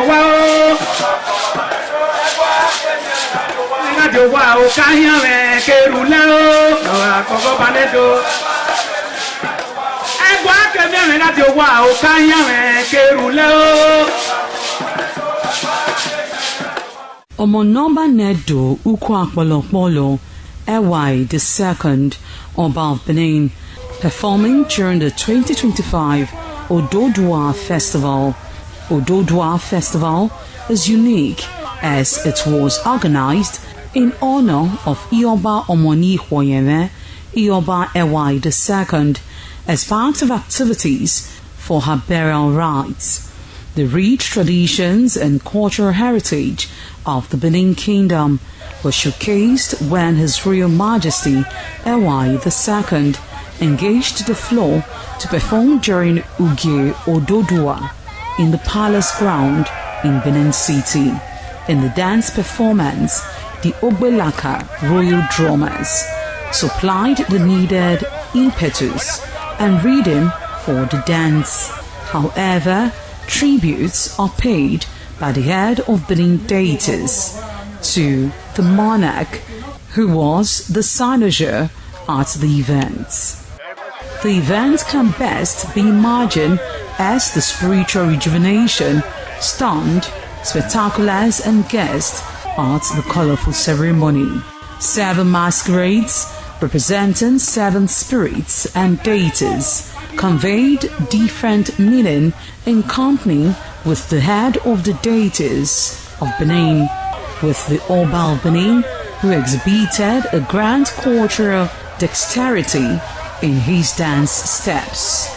wow. Radio wow, Kanya Kerulao, Coco Paneto. And what can you radio wow, Kanya Kerulao? Omonomba Nedo Ukwakbalopolo, Ewai II, Oba of Benin, performing during the 2025 Ododua Festival. Ododua Festival is unique as it was organized in honor of Ioba Omoni Hwoyeme, Ioba Ewai II, as part of activities for her burial rites. The rich traditions and cultural heritage of the Benin Kingdom was showcased when His Royal Majesty Ewai II engaged the floor to perform during Uge Ododua in the palace ground in Benin City. In the dance performance, the Ogbelaka royal drummers supplied the needed impetus and rhythm for the dance. However, tributes are paid by the head of Benin deities to the monarch, who was the cynosure at the events. The event can best be imagined as the spiritual rejuvenation, stunned, spectaculars and guests at the colorful ceremony. 7 masquerades representing 7 spirits and deities conveyed different meaning in company with the head of the deities of Benin, with the Oba of Benin, who exhibited a grand cultural dexterity in his dance steps.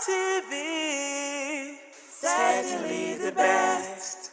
ITV, certainly the best.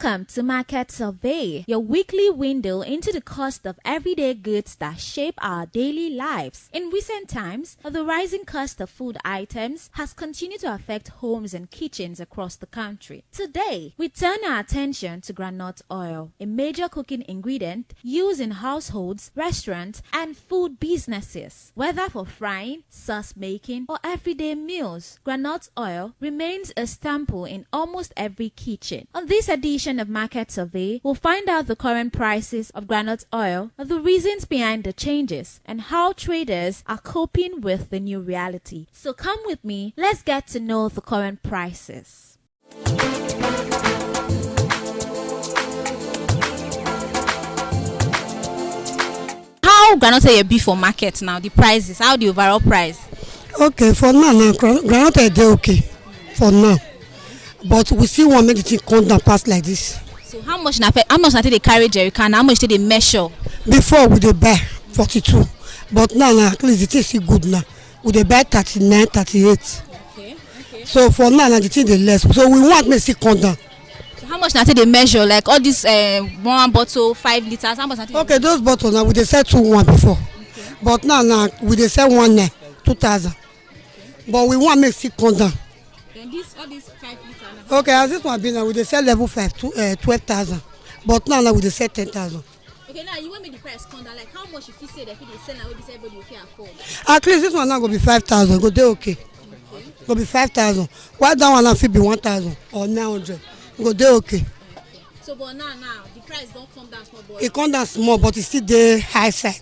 Welcome to Market Survey, your weekly window into the cost of everyday goods that shape our daily lives. In recent times, the rising cost of food items has continued to affect homes and kitchens across the country. Today, we turn our attention to groundnut oil, a major cooking ingredient used in households, restaurants, and food businesses. Whether for frying, sauce making, or everyday meals, groundnut oil remains a staple in almost every kitchen. On this edition of Market Survey, we'll find out the current prices of groundnut oil, the reasons behind the changes, and how traders are coping with the new reality. So come with me, let's get to know the current prices. How groundnut oil be for market now? The prices, how the overall price? Okay, for now, groundnut oil dey okay for now, but we still want make the thing come down pass like this. So how much na they carry jerry can? How much they measure? Before we dey buy 42, but now at least the thing still good now. We dey buy 39, 38. Okay. So for now the thing dey less. So we want make it come down. So how much na they measure? Like all this one bottle 5 liters. How much na okay, those bottles now we dey sell 2,1 before, okay. But now we dey sell 1,900, 2,000. But we want make it come down. Then all these 5 liters. Okay, as this one be now we dey sell level 5 to 12,000. But now we dey sell 10,000. Okay, now you want me the price come down? Like how much if you say that if they sell now, we say everybody will pay afford? At least this one now go be 5,000. Go dey okay. Go be 5,000. Why that one now fit be 1,000 or 900? Go dey okay. So but now the price don't come down small, but it come down small, but it still dey high side.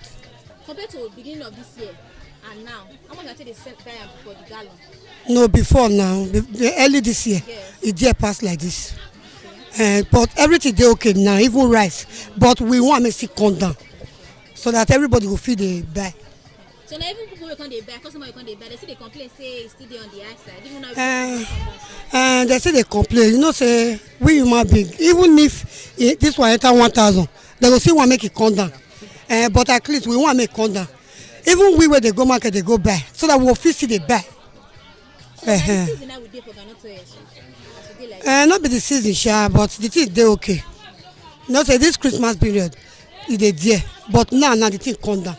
Compared to the beginning of this year and now, how much they sell before the gallon? No, before now, early this year, yes. It did pass like this. Okay. But everything dey okay now, even rice. But we want to make it come down so that everybody will feel they buy. So now even people who can't buy, customers can't buy, they see they complain, say it's still there on the high side. Even now they say they complain. You know, say we human being, even if this one enter 1,000, they will still want to make it come down. But at least we want to make it come down. Even we where they go market, they go buy, so that we will feel they buy. So season now we dey for groundnut oil. Not be the season, sure, but the thing dey okay. Not say this Christmas period, it dey there, but now the thing come down.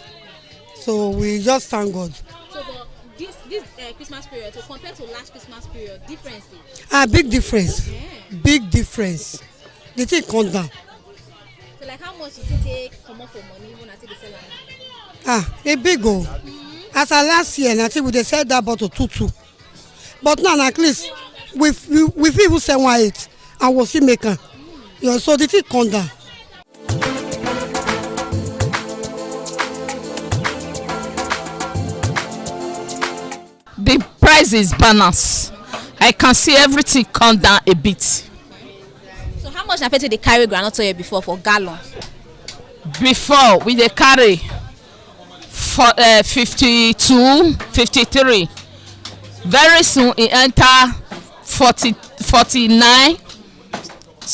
So we just thank God. So but this Christmas period, so compared to last Christmas period, difference? Big difference. Yeah. Big difference. The thing come down. So like how much did it take come off for money when I take the seller? A big go. As I last year, I think we dey sell that bottle 2,2. But now at least we even sell 1,800 and we'll still make am. Yeah, so the thing come down. The price is balanced. I can see everything come down a bit. So how much na pay they carry groundnut oil before for gallon? Before we dey carry for 52, 53. Very soon it enter 40, 49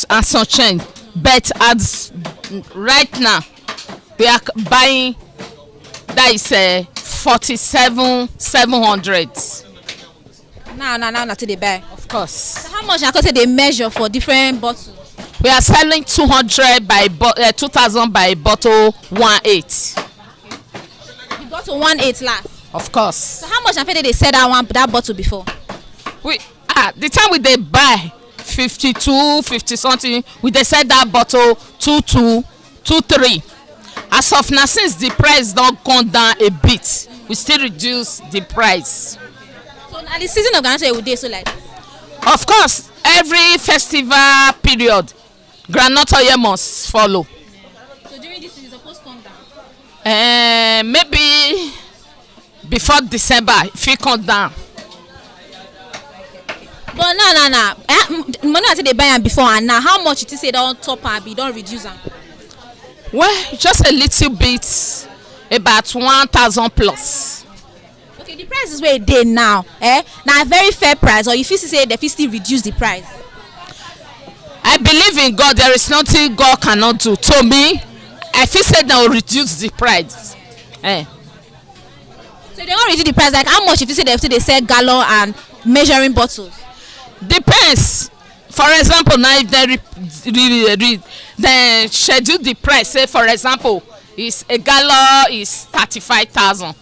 and some change. But as right now we are buying that is 47, 700. Now till they buy. Of course. So how much na they measure for different bottles? We are selling 200 by 2,000 by bottle 1,800. The bottle 1,800 last. Of course. So how much na they sell that bottle before? The time we dey buy 52, 50 something, we dey sell that bottle 22, 23. As of now, since the price don come down a bit, we still reduce the price. So now the season of groundnut oil will dey so like this? Of course, every festival period, groundnut oil must follow. So during this season, suppose come down? Maybe before December, if it come down. But no. Money until they buy am before and now, how much you say don't top and be don't reduce am? Well, just a little bit, about 1,000 plus. Okay, the price is where it dey now. Now a very fair price, or if you say they still reduce the price? I believe in God. There is nothing God cannot do. To me, I feel say they will reduce the price. So they won't reduce the price. Like how much if you say they sell gallon and measuring bottles? Depends. For example, now if they schedule the price, say for example, is a gallon is 35,000.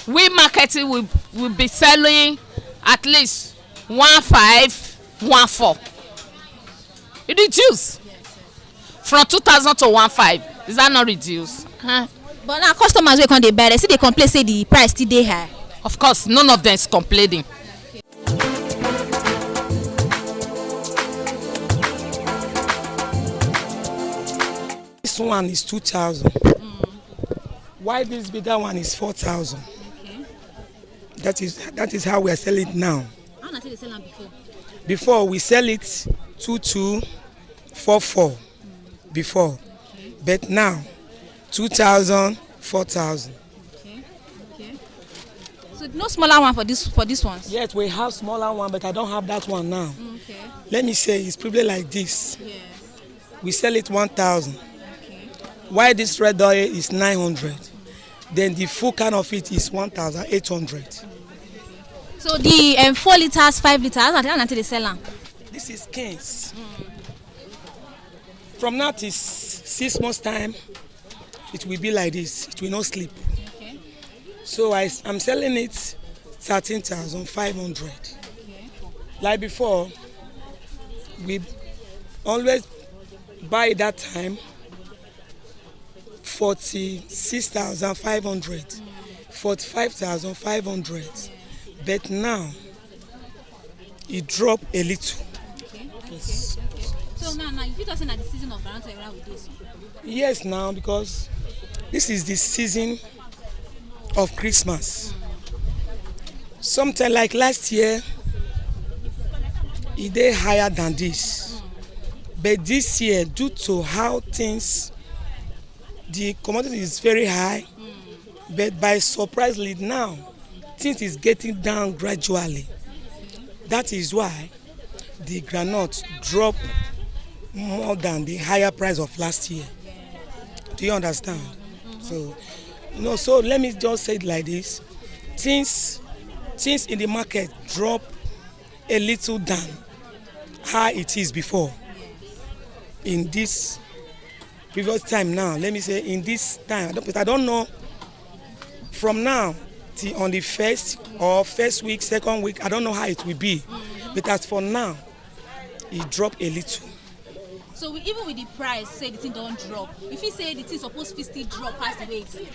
We marketing will be selling at least 1,514. It reduce from 2,000 to 1,500. Is that not reduced? But now customers wey come dey buy, they see they complain say the price still dey high. Of course, none of them is complaining. This one is 2,000. Why this bigger one is 4,000? Okay. That is how we are selling it now. How much did they sell them before? Before we sell it 2,244 before, Okay. but now 2,000, 4,000. Okay. Okay. So no smaller one for this ones. Yes, we have smaller one, but I don't have that one now. Okay. Let me say it's probably like this. Yeah. We sell it 1,000. Okay. Why this red oil is 900? Then the full can of it is 1,800. So the 4 liters, 5 liters, how much they sell them? This is Kings. From now to 6 months time, it will be like this. It will not sleep. Okay. So I'm selling it 13,500. Okay. Like before, we always buy that time 46,500, 45,500. But now it dropped a little. Okay. Yes. Okay. So now if you don't say that the season of Garanto around with this. Yes, now because this is the season of Christmas. Sometime like last year, it is higher than this. But this year, due to how things, the commodity is very high. But by surprisingly now, things is getting down gradually. That is why the groundnut dropped more than the higher price of last year. Do you understand? So, so let me just say it like this. Things in the market drop a little than how it is before. In this previous time now, let me say in this time, I don't know from now till on the first week, second week, I don't know how it will be. But as for now, it dropped a little. So even with the price, say the thing don't drop. If you say the thing supposed to still drop past the way it is.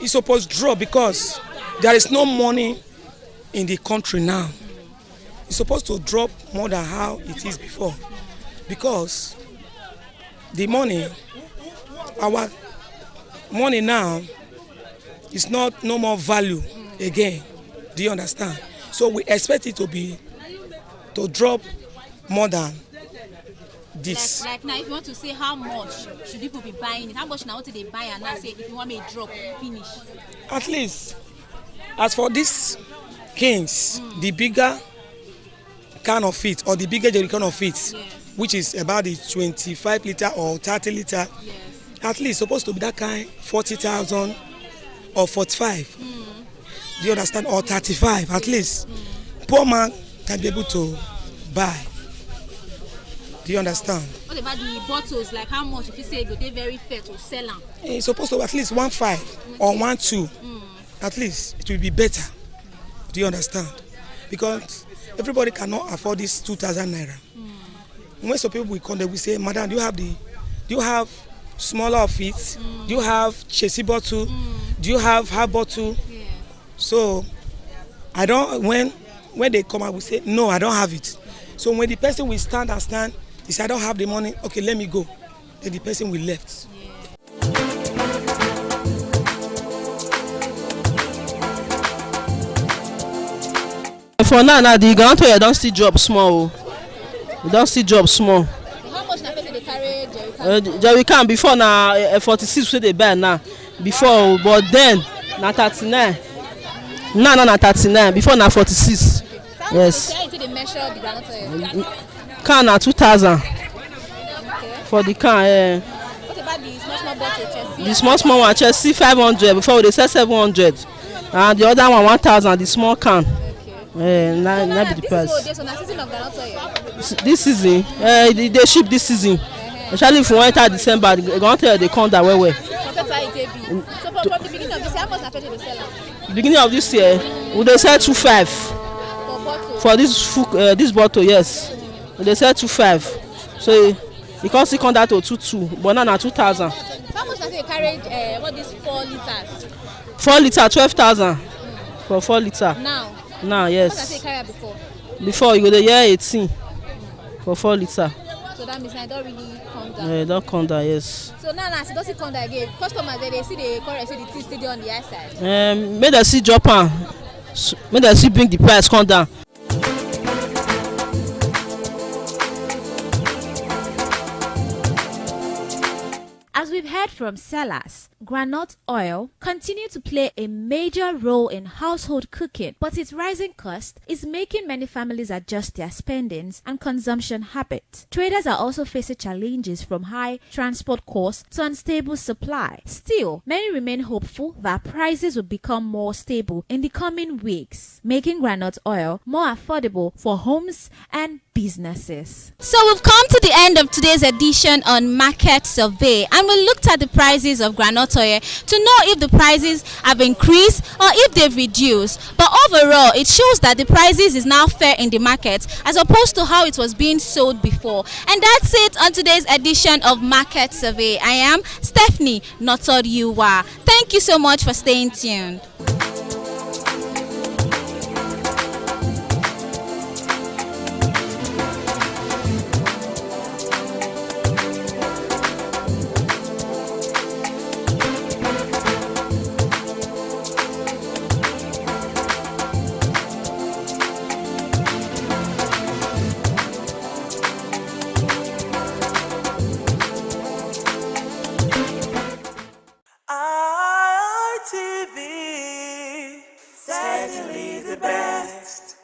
It's supposed to drop because there is no money in the country now. It's supposed to drop more than how it is before. Because the money, our money now is no more value again. Do you understand? So we expect it to drop more than this. Like now, if you want to say how much should people be buying it, how much now they buy and now say if you want me to drop, finish. At least, as for this Kings, the bigger can of it or the bigger jerrycan of it, Yes. which is about the 25 liter or 30 liter, Yes. at least supposed to be that kind 40,000 or 45. Do you understand? Or 35 at least. Poor man can be able to buy. Do you understand? What about the bottles? Like how much if you say they're very fair to sell them? It's supposed to be at least 1.5 or 1.2. At least it will be better. Do you understand? Because everybody cannot afford this 2,000 naira. When some people will come, they will say, "Madam, do you have smaller of it? Do you have chassis bottle? Do you have half bottle?" Yeah. So I don't. When they come, I will say, "No, I don't have it." So when the person will stand, he said, "I don't have the money. Okay, let me go." Then the person will left. For now the Garanto don still drop small. E don still drop small. So how much na person they carry jerrycan? Jerrycan before na 46 wey dey buy now. Before, but then na 39. Now na 39. Before na 46. Yes. How you measure the Garanto? Can na 2,000 Okay. for the can. What about the small bottle Chelsea? The small one Chelsea 500. Before we dey sell 700, and the other one 1,000. The small can. Okay. Na be the price. This one, season of groundnut oil. This season, they ship this season. Especially if you enter December, the groundnut oil dey come down well. Compared to how it be. So from the beginning of this year, how much na person dey sell am? Beginning of this year, we dey sell 2.5 For bottle. for this bottle. Yes, we dey sell 2.5. So e come still come down to 2.2, but now na 2,000. So how much na say you carry what this 4 liters? 4 litre 12,000 for 4 litre. Now Now what na say yes. you carry am before? Before you go dey hear 18 for 4 litre. So that means na e don really come down. E don come down, yes. So now as e don still come down again, customers dey see the correct say the thing still dey on the high side. Make dem still drop am, make dem still bring the price come down. As we've heard from sellers, groundnut oil continue to play a major role in household cooking, but its rising cost is making many families adjust their spendings and consumption habits. Traders are also facing challenges from high transport costs to unstable supply. Still, many remain hopeful that prices will become more stable in the coming weeks, making groundnut oil more affordable for homes and businesses. So we've come to the end of today's edition on Market Survey, and we looked at the prices of groundnut oil to know if the prices have increased or if they've reduced. But overall, it shows that the prices is now fair in the market as opposed to how it was being sold before. And that's it on today's edition of Market Survey. I am Stephanie Notoriuwa. Thank you so much for staying tuned. TV, certainly the best.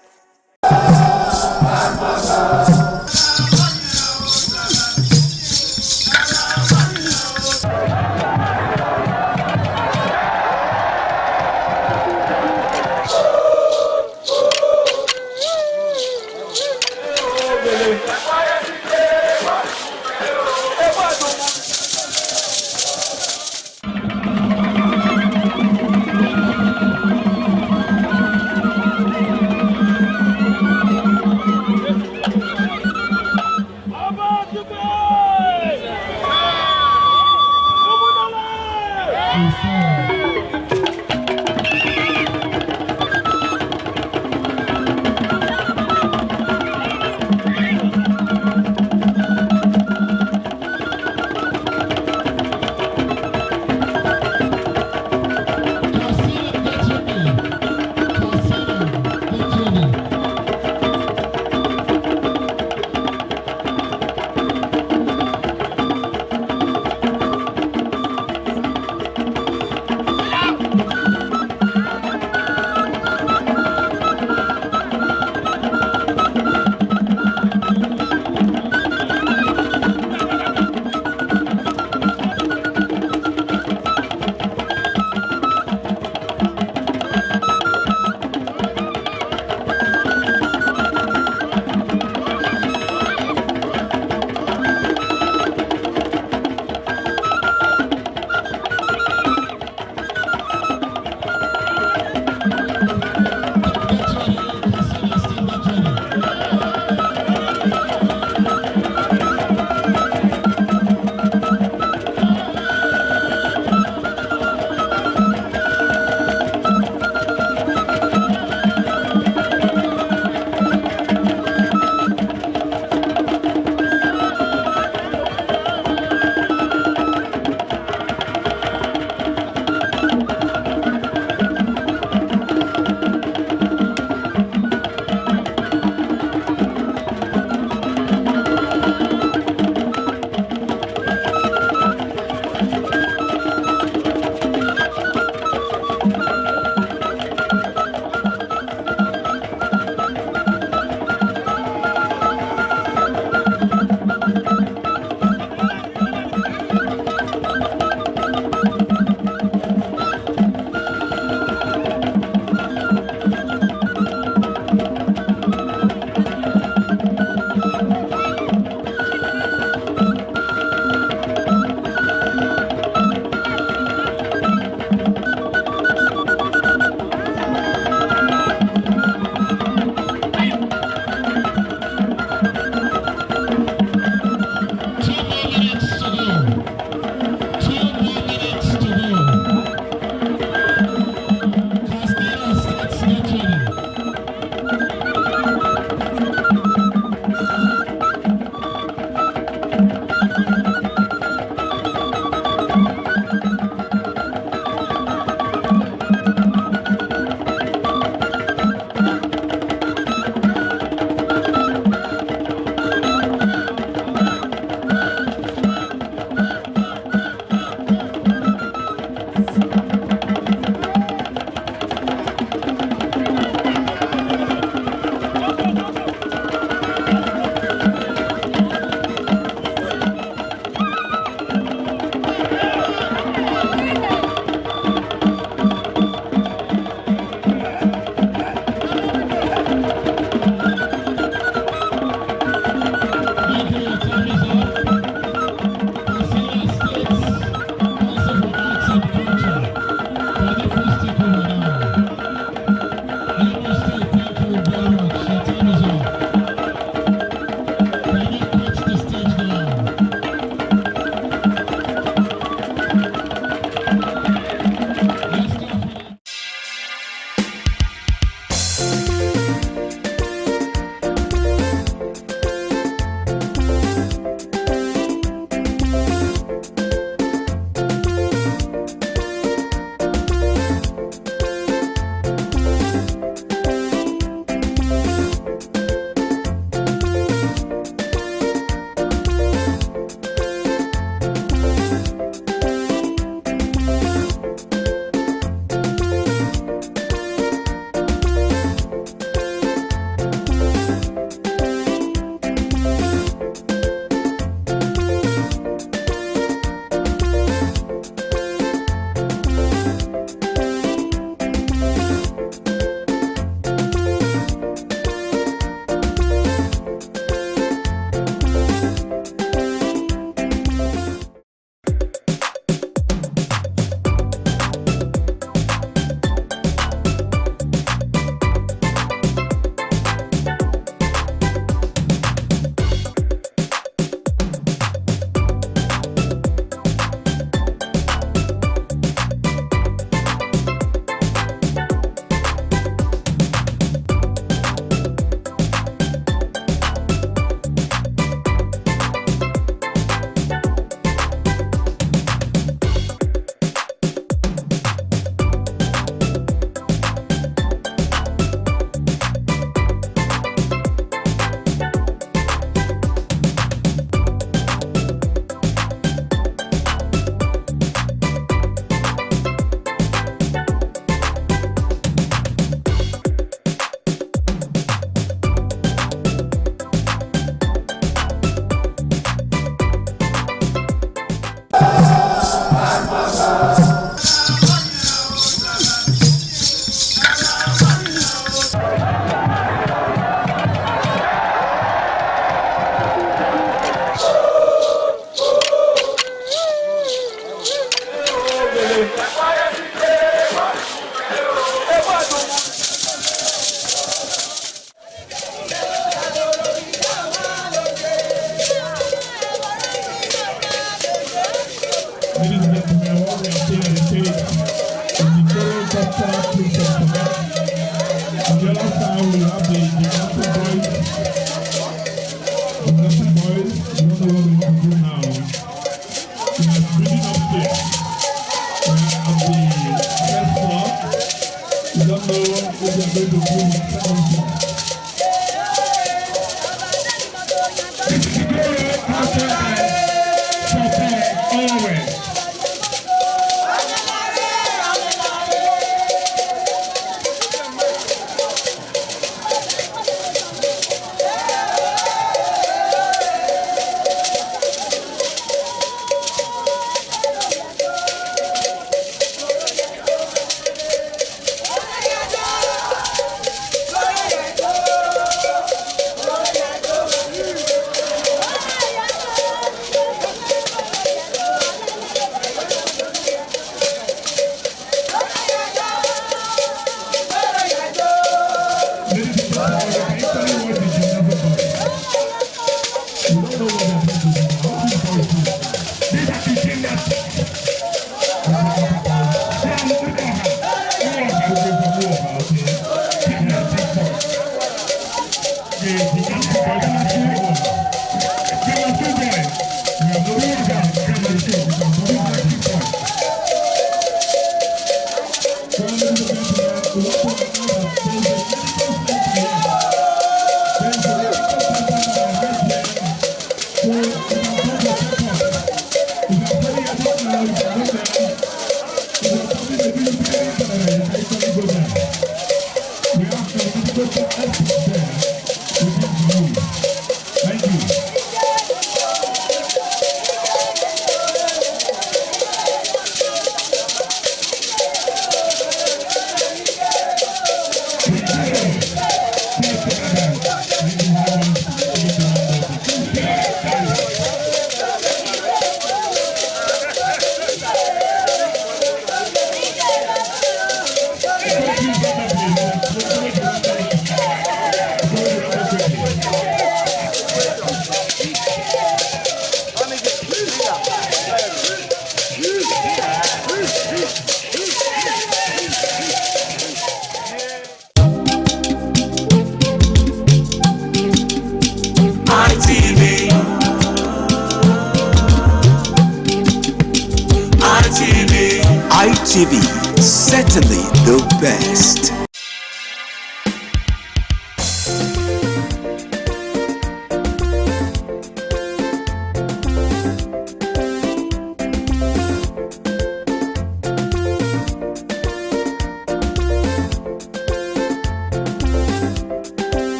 ITV, certainly the best.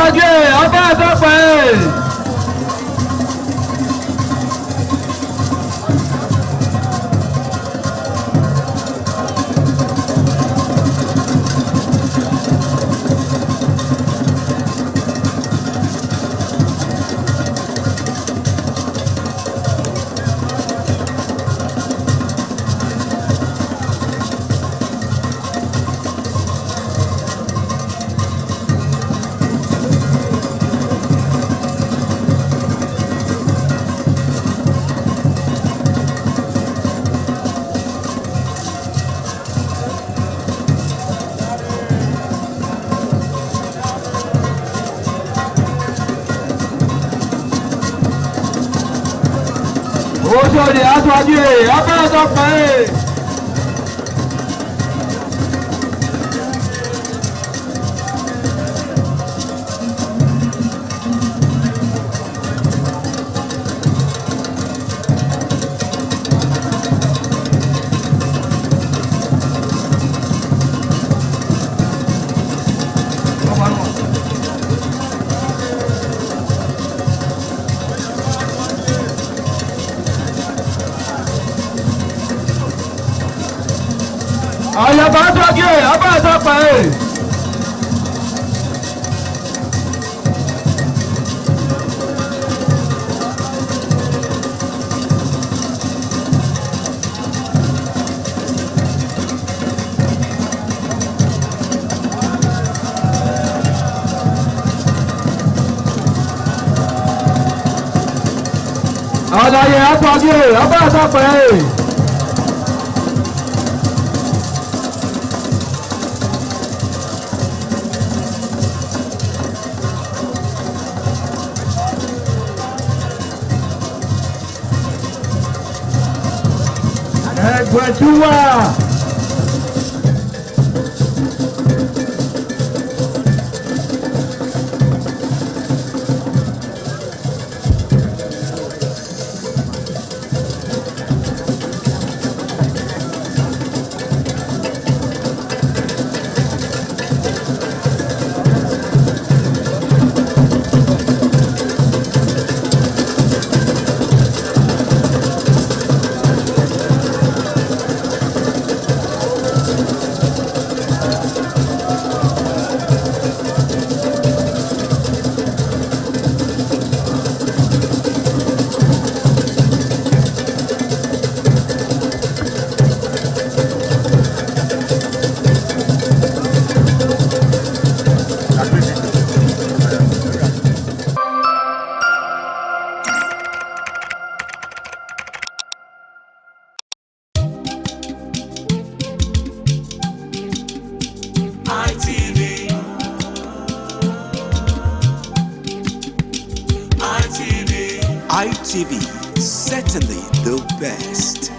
àtọ́jú ọba àtọ́pẹ́. Oṣòdì aṣáájú ọba àtọ́pẹ́. Ọ̀yọ̀bá àtọ́jú ọba àtọ́pẹ́. Ọ̀dàyẹ àtọ́jú ọba àtọ́pẹ́. Ẹgbẹ̀túwà. ITV, certainly the best.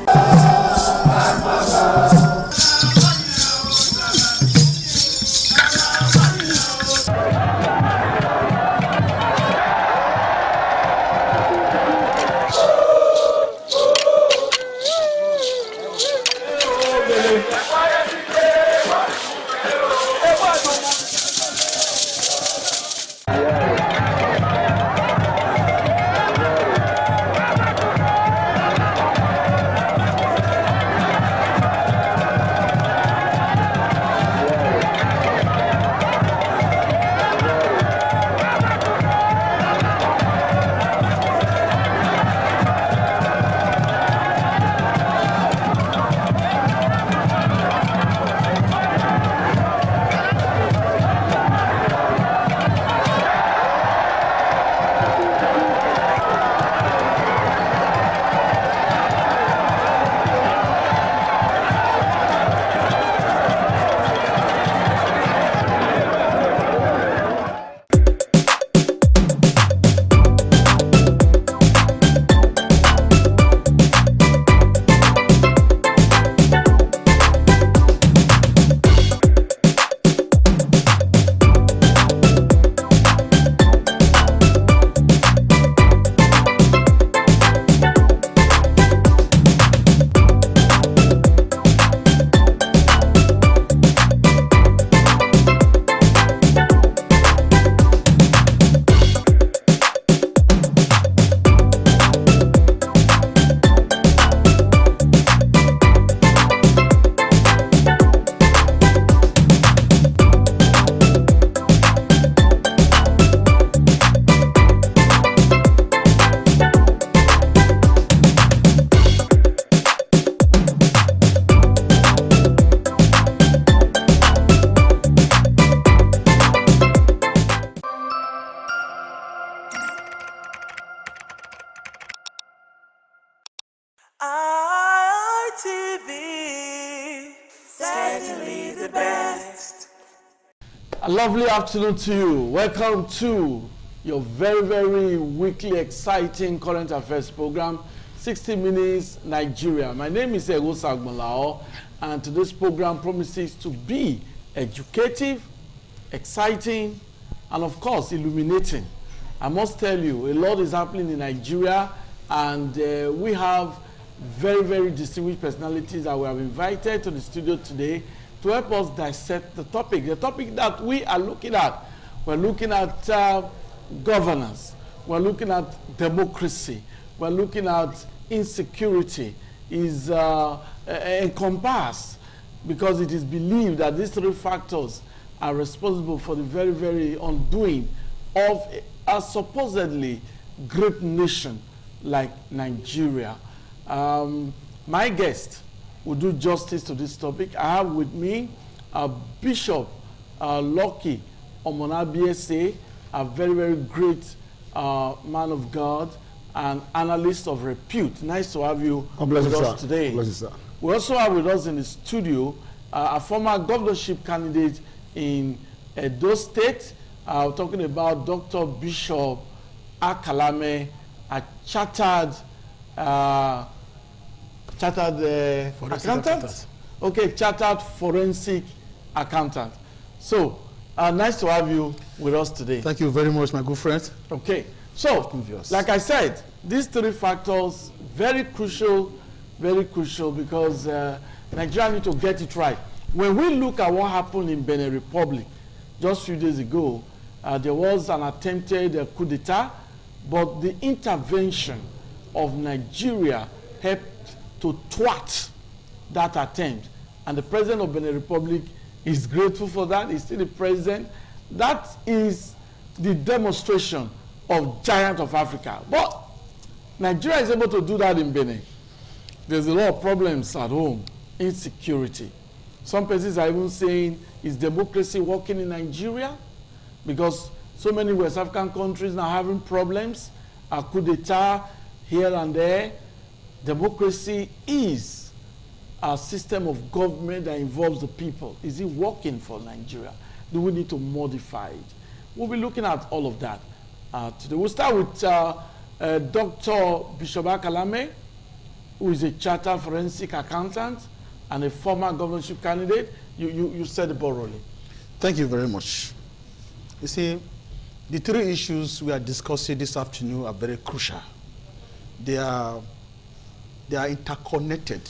certainly the best. A lovely afternoon to you. Welcome to your very, very weekly exciting current affairs program, 60 Minutes Nigeria. My name is Ego Sagmalao, and today's program promises to be educative, exciting, and of course illuminating. I must tell you, a lot is happening in Nigeria, and we have very, very distinguished personalities that we have invited to the studio today to help us dissect the topic. The topic that we are looking at, we're looking at governance, we're looking at democracy, we're looking at insecurity, is encompassed because it is believed that these three factors are responsible for the very, very undoing of a supposedly great nation like Nigeria. My guest will do justice to this topic. I have with me Bishop Lucky Omonabiese, a very, very great man of God and analyst of repute. Nice to have you with us today. We also have with us in the studio a former governorship candidate in Edo State. We're talking about Dr. Bishop Akalame, a chartered accountant? Okay, chartered forensic accountant. So, nice to have you with us today. Thank you very much, my good friend. Okay, so, like I said, these three factors, very crucial because Nigeria need to get it right. When we look at what happened in Benin Republic just a few days ago, there was an attempted coup d'etat, but the intervention of Nigeria helped to thwart that attempt. And the president of Benin Republic is grateful for that. He's still the president. That is the demonstration of giant of Africa. But Nigeria is able to do that in Benin. There's a lot of problems at home. Insecurity. Some places are even saying, is democracy working in Nigeria? Because so many West African countries now having problems. A coup d'etat here and there. Democracy is a system of government that involves the people. Is it working for Nigeria? Do we need to modify it? We'll be looking at all of that today. We'll start with Dr. Bishop Akalame, who is a chartered forensic accountant and a former governorship candidate. You said the ball rolling. Thank you very much. You see, the three issues we are discussing this afternoon are very crucial. They are interconnected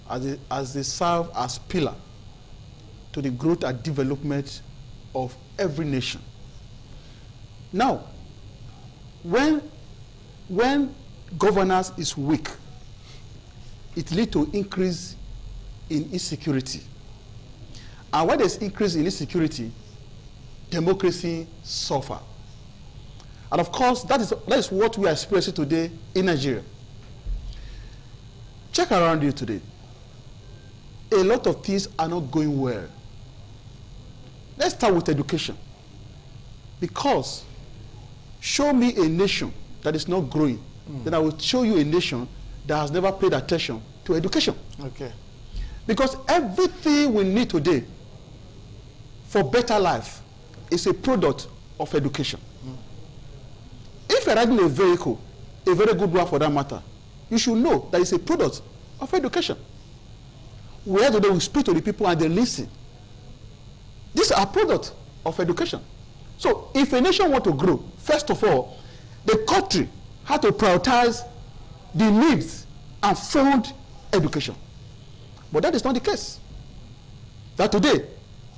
as they serve as pillar to the growth and development of every nation. Now, when governance is weak, it leads to increase in insecurity. And when there's increase in insecurity, democracy suffer. And of course, that is what we are experiencing today in Nigeria. Check around you today. A lot of things are not going well. Let's start with education. Because show me a nation that is not growing, then I will show you a nation that has never paid attention to education. Okay. Because everything we need today for better life is a product of education. If you're riding a vehicle, a very good one for that matter, you should know that it's a product of education. Where today we speak to the people and they listen. These are products of education. So if a nation wants to grow, first of all, the country has to prioritize the needs and fund education. But that is not the case. That today,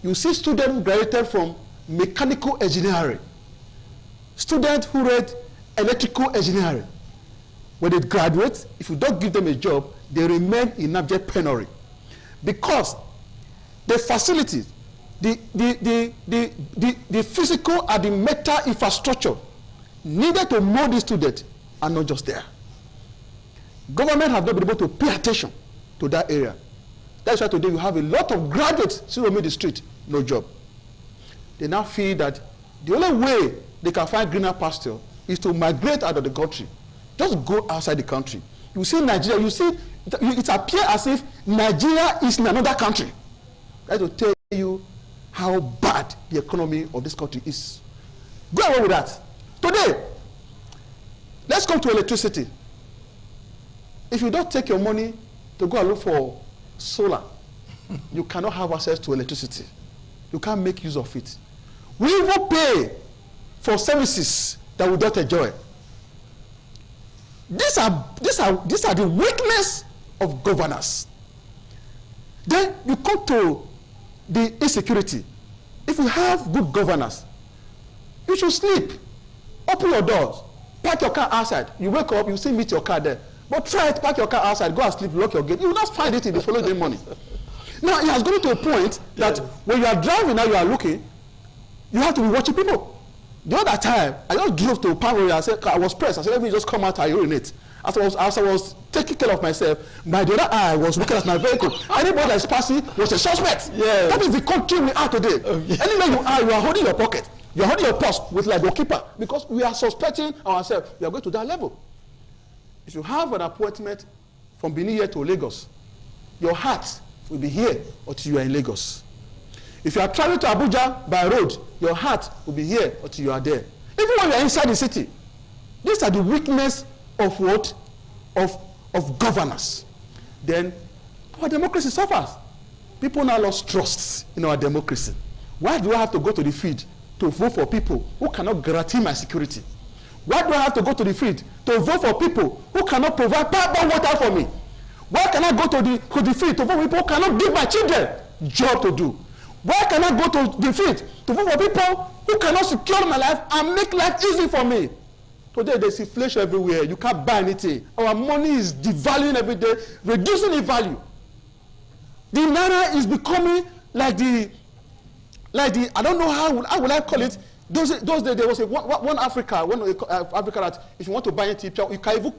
you see students who graduated from mechanical engineering, students who read electrical engineering. When they graduate, if you don't give them a job, they remain in abject penury. Because the facilities, the physical and the mental infrastructure needed to mold these students are not just there. Government have not been able to pay attention to that area. That's why today you have a lot of graduates still roaming the street, no job. They now feel that the only way they can find greener pasture is to migrate out of the country. Just go outside the country. You see Nigeria, you see, it appears as if Nigeria is in another country. That's to tell you how bad the economy of this country is. Go away with that. Today, let's come to electricity. If you don't take your money to go and look for solar, you cannot have access to electricity. You can't make use of it. We even pay for services that we don't enjoy. These are the weakness of governance. Then you come to the insecurity. If you have good governance, you should sleep. Open your doors. Park your car outside. You wake up, you still meet your car there. But try it, park your car outside, go and sleep, lock your gate. You will not find it in the following morning. Now, it has gone to a point that when you are driving now, you are looking, you have to be watching people. The other time, I just drove to Palm Royal. I was pressed. I said, let me just come out and urinate. As I was taking care of myself, my the other eye was looking at my vehicle. Anybody that's passing was a suspect. Yeah. That is the country we are today. Okay. Anywhere you are holding your pocket. You are holding your purse with like a keeper because we are suspecting ourselves. We are going to that level. If you have an appointment from Benin here to Lagos, your heart will be here until you are in Lagos. If you are traveling to Abuja by road, your heart will be here until you are there. Even when you are inside the city, these are the weakness of what? Of governance. Then our democracy suffers. People now lost trust in our democracy. Why do I have to go to the field to vote for people who cannot guarantee my security? Why do I have to go to the field to vote for people who cannot provide pipe-borne water for me? Why can I go to the field to vote for people who cannot give my children job to do? Why can I go to the field to vote for people who cannot secure my life and make life easy for me? Today there's inflation everywhere. You can't buy anything. Our money is devaluing every day, reducing in value. The naira is becoming like the I don't know how would I call it. Those days there was one Africa that if you want to buy anything, you can even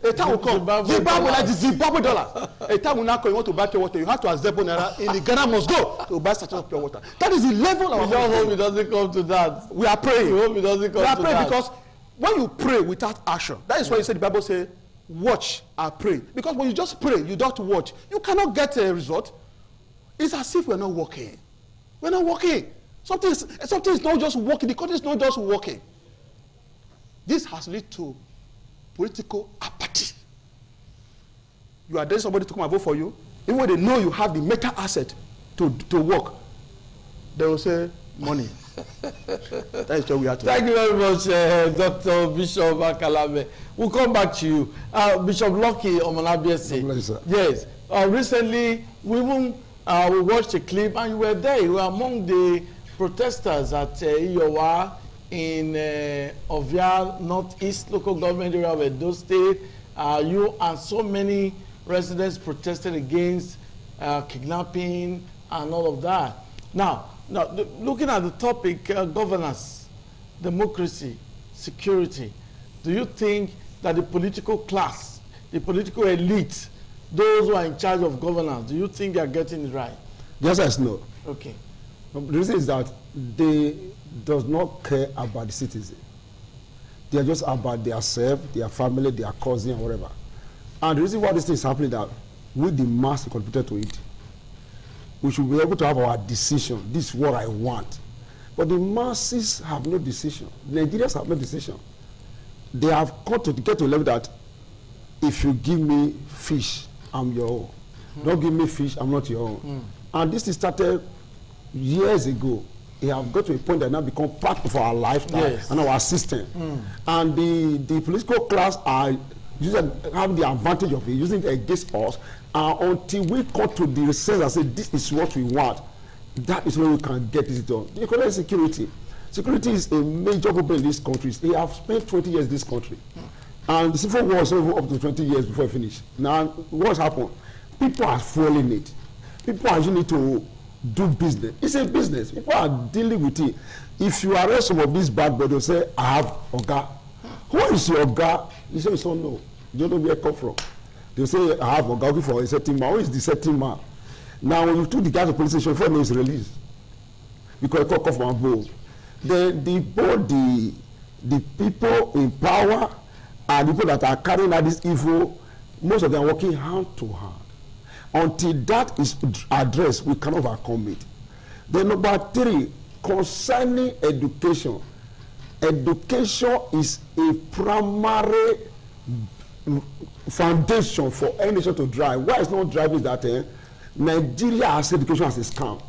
a time will come. Zimbabwe like the Zimbabwe dollar. A time will now come. You want to buy pure water, you have to accept naira. In the Ghana must go to buy such pure water. That is the level of. We don't hope it doesn't come to that. We are praying. We hope it doesn't come to that. We are praying because when you pray without action, that is why you say the Bible say, watch and pray. Because when you just pray, you don't watch, you cannot get a result. It's as if we're not working. We're not working. Something is not just working. The country is not just working. This has led to political apathy. You are daring somebody to come and vote for you. Even when they know you have the mental asset to work, they will say, money. That is what we have to. Thank you very much, Dr. Bishop Akalame. We'll come back to you. Bishop Lucky Omalabiese. Yes. Recently, we watched a clip, and you were there. You were among the protesters at Iyowa in Ovia Northeast local government area of Edo State. You and so many residents protested against kidnapping and all of that. Now, looking at the topic, governance, democracy, security, do you think that the political class, the political elite, those who are in charge of governance, do you think they are getting it right? Yes, yes, no. Okay. The reason is that they does not care about the citizen. They are just about their self, their family, their cousin, and whatever. And the reason why this thing is happening is that we, the mass, contributed to it. We should be able to have our decision. This is what I want. But the masses have no decision. The Nigerians have no decision. They have got to get to a level that if you give me fish, I'm your own. Don't give me fish, I'm not your own. And this started years ago. It have got to a point that now become part of our lifestyle and our system. And the political class are have the advantage of it, using it against us. Until we come to the sense and say, this is what we want, that is where we can get this done. The economic security. Security is a major problem in this country. They have spent 20 years in this country. And the Civil War was up to 20 years before it finished. Now, what's happened? People are following it. People are using it to do business. It's a business. People are dealing with it. If you arrest some of these bad boys, they'll say, I have Oga. Who is your Oga? You say, so no. You don't know where it come from. They'll say, I have Oga for a certain man. Who is the certain man? Now, when you took the guy to the police station, before he was released, because he come from above, then the people in power and the people that are carrying out this evil, most of them are working hand to hand. Until that is addressed, we cannot overcome it. Then number 3, concerning education. Education is a primary foundation for any nation to drive. Why it's not driving that Nigeria has education as a scam.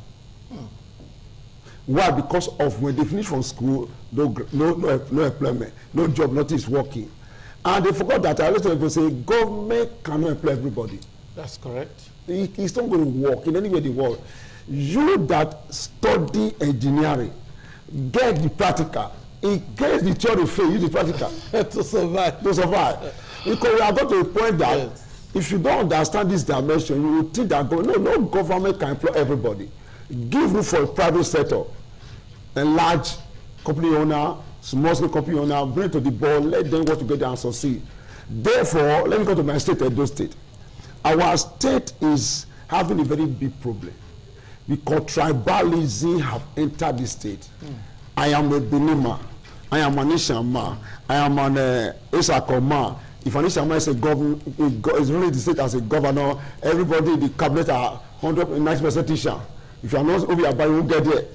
Why? Because of when they finish from school, no employment, no job, nothing is working. And they forgot that a lot of people say government cannot employ everybody. That's correct. It's not going to work in any way in the world. You that study engineering, get the practical. In case the theory fail, use the practical to survive. To survive. Because we are got to a point that if you don't understand this dimension, you will think that no government can employ everybody. Give room for a private sector, a large company owner, small scale company owner, bring to the board, let them work together and succeed. Therefore, let me go to my state, Edo State. Our state is having a very big problem because tribalism have entered the state. I am a Benima, I am an Ishama, I am an Isakoma. If an Ishama is a governor, is really the state as a governor, everybody in the cabinet are 190% Isha. If you are not Obiaba, you won't get there.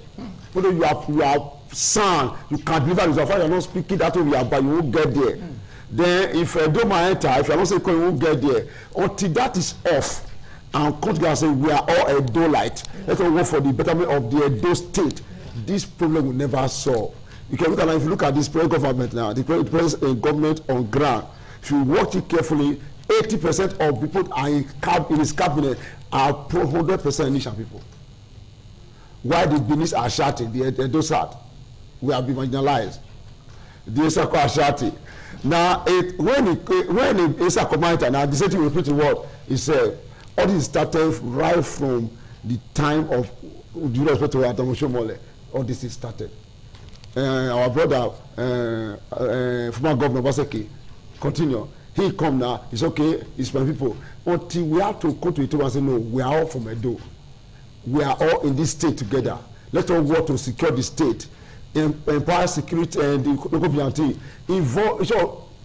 But if you are son, you can't deliver yourself, you are not speaking that Obiaba, you won't get there. Then if Doma enter, if you are not saying you won't get there. Until that is off, and come together and say we are all Edo-lite, let's all work for the betterment of the Edo State. This problem will never solve. You can look at, if you look at this present government now, the present government on ground, if you watch it carefully, 80% of people are in his cabinet are 100% Nishan people. Why the Benis are shouting, the Edo South, we have been marginalized. The Esako are shouting. Now, when Esako Maita, now the same thing repeat the word, he said, all this started right from the time of due respect to Adamusho Mole. All this is started. Our brother, former governor Baseki, continue. He come now, it's okay, it's my people. Until we have to go to it and say, no, we are all from Edo. We are all in this state together. Let us work to secure the state, empower security and the local vigilante. Involve,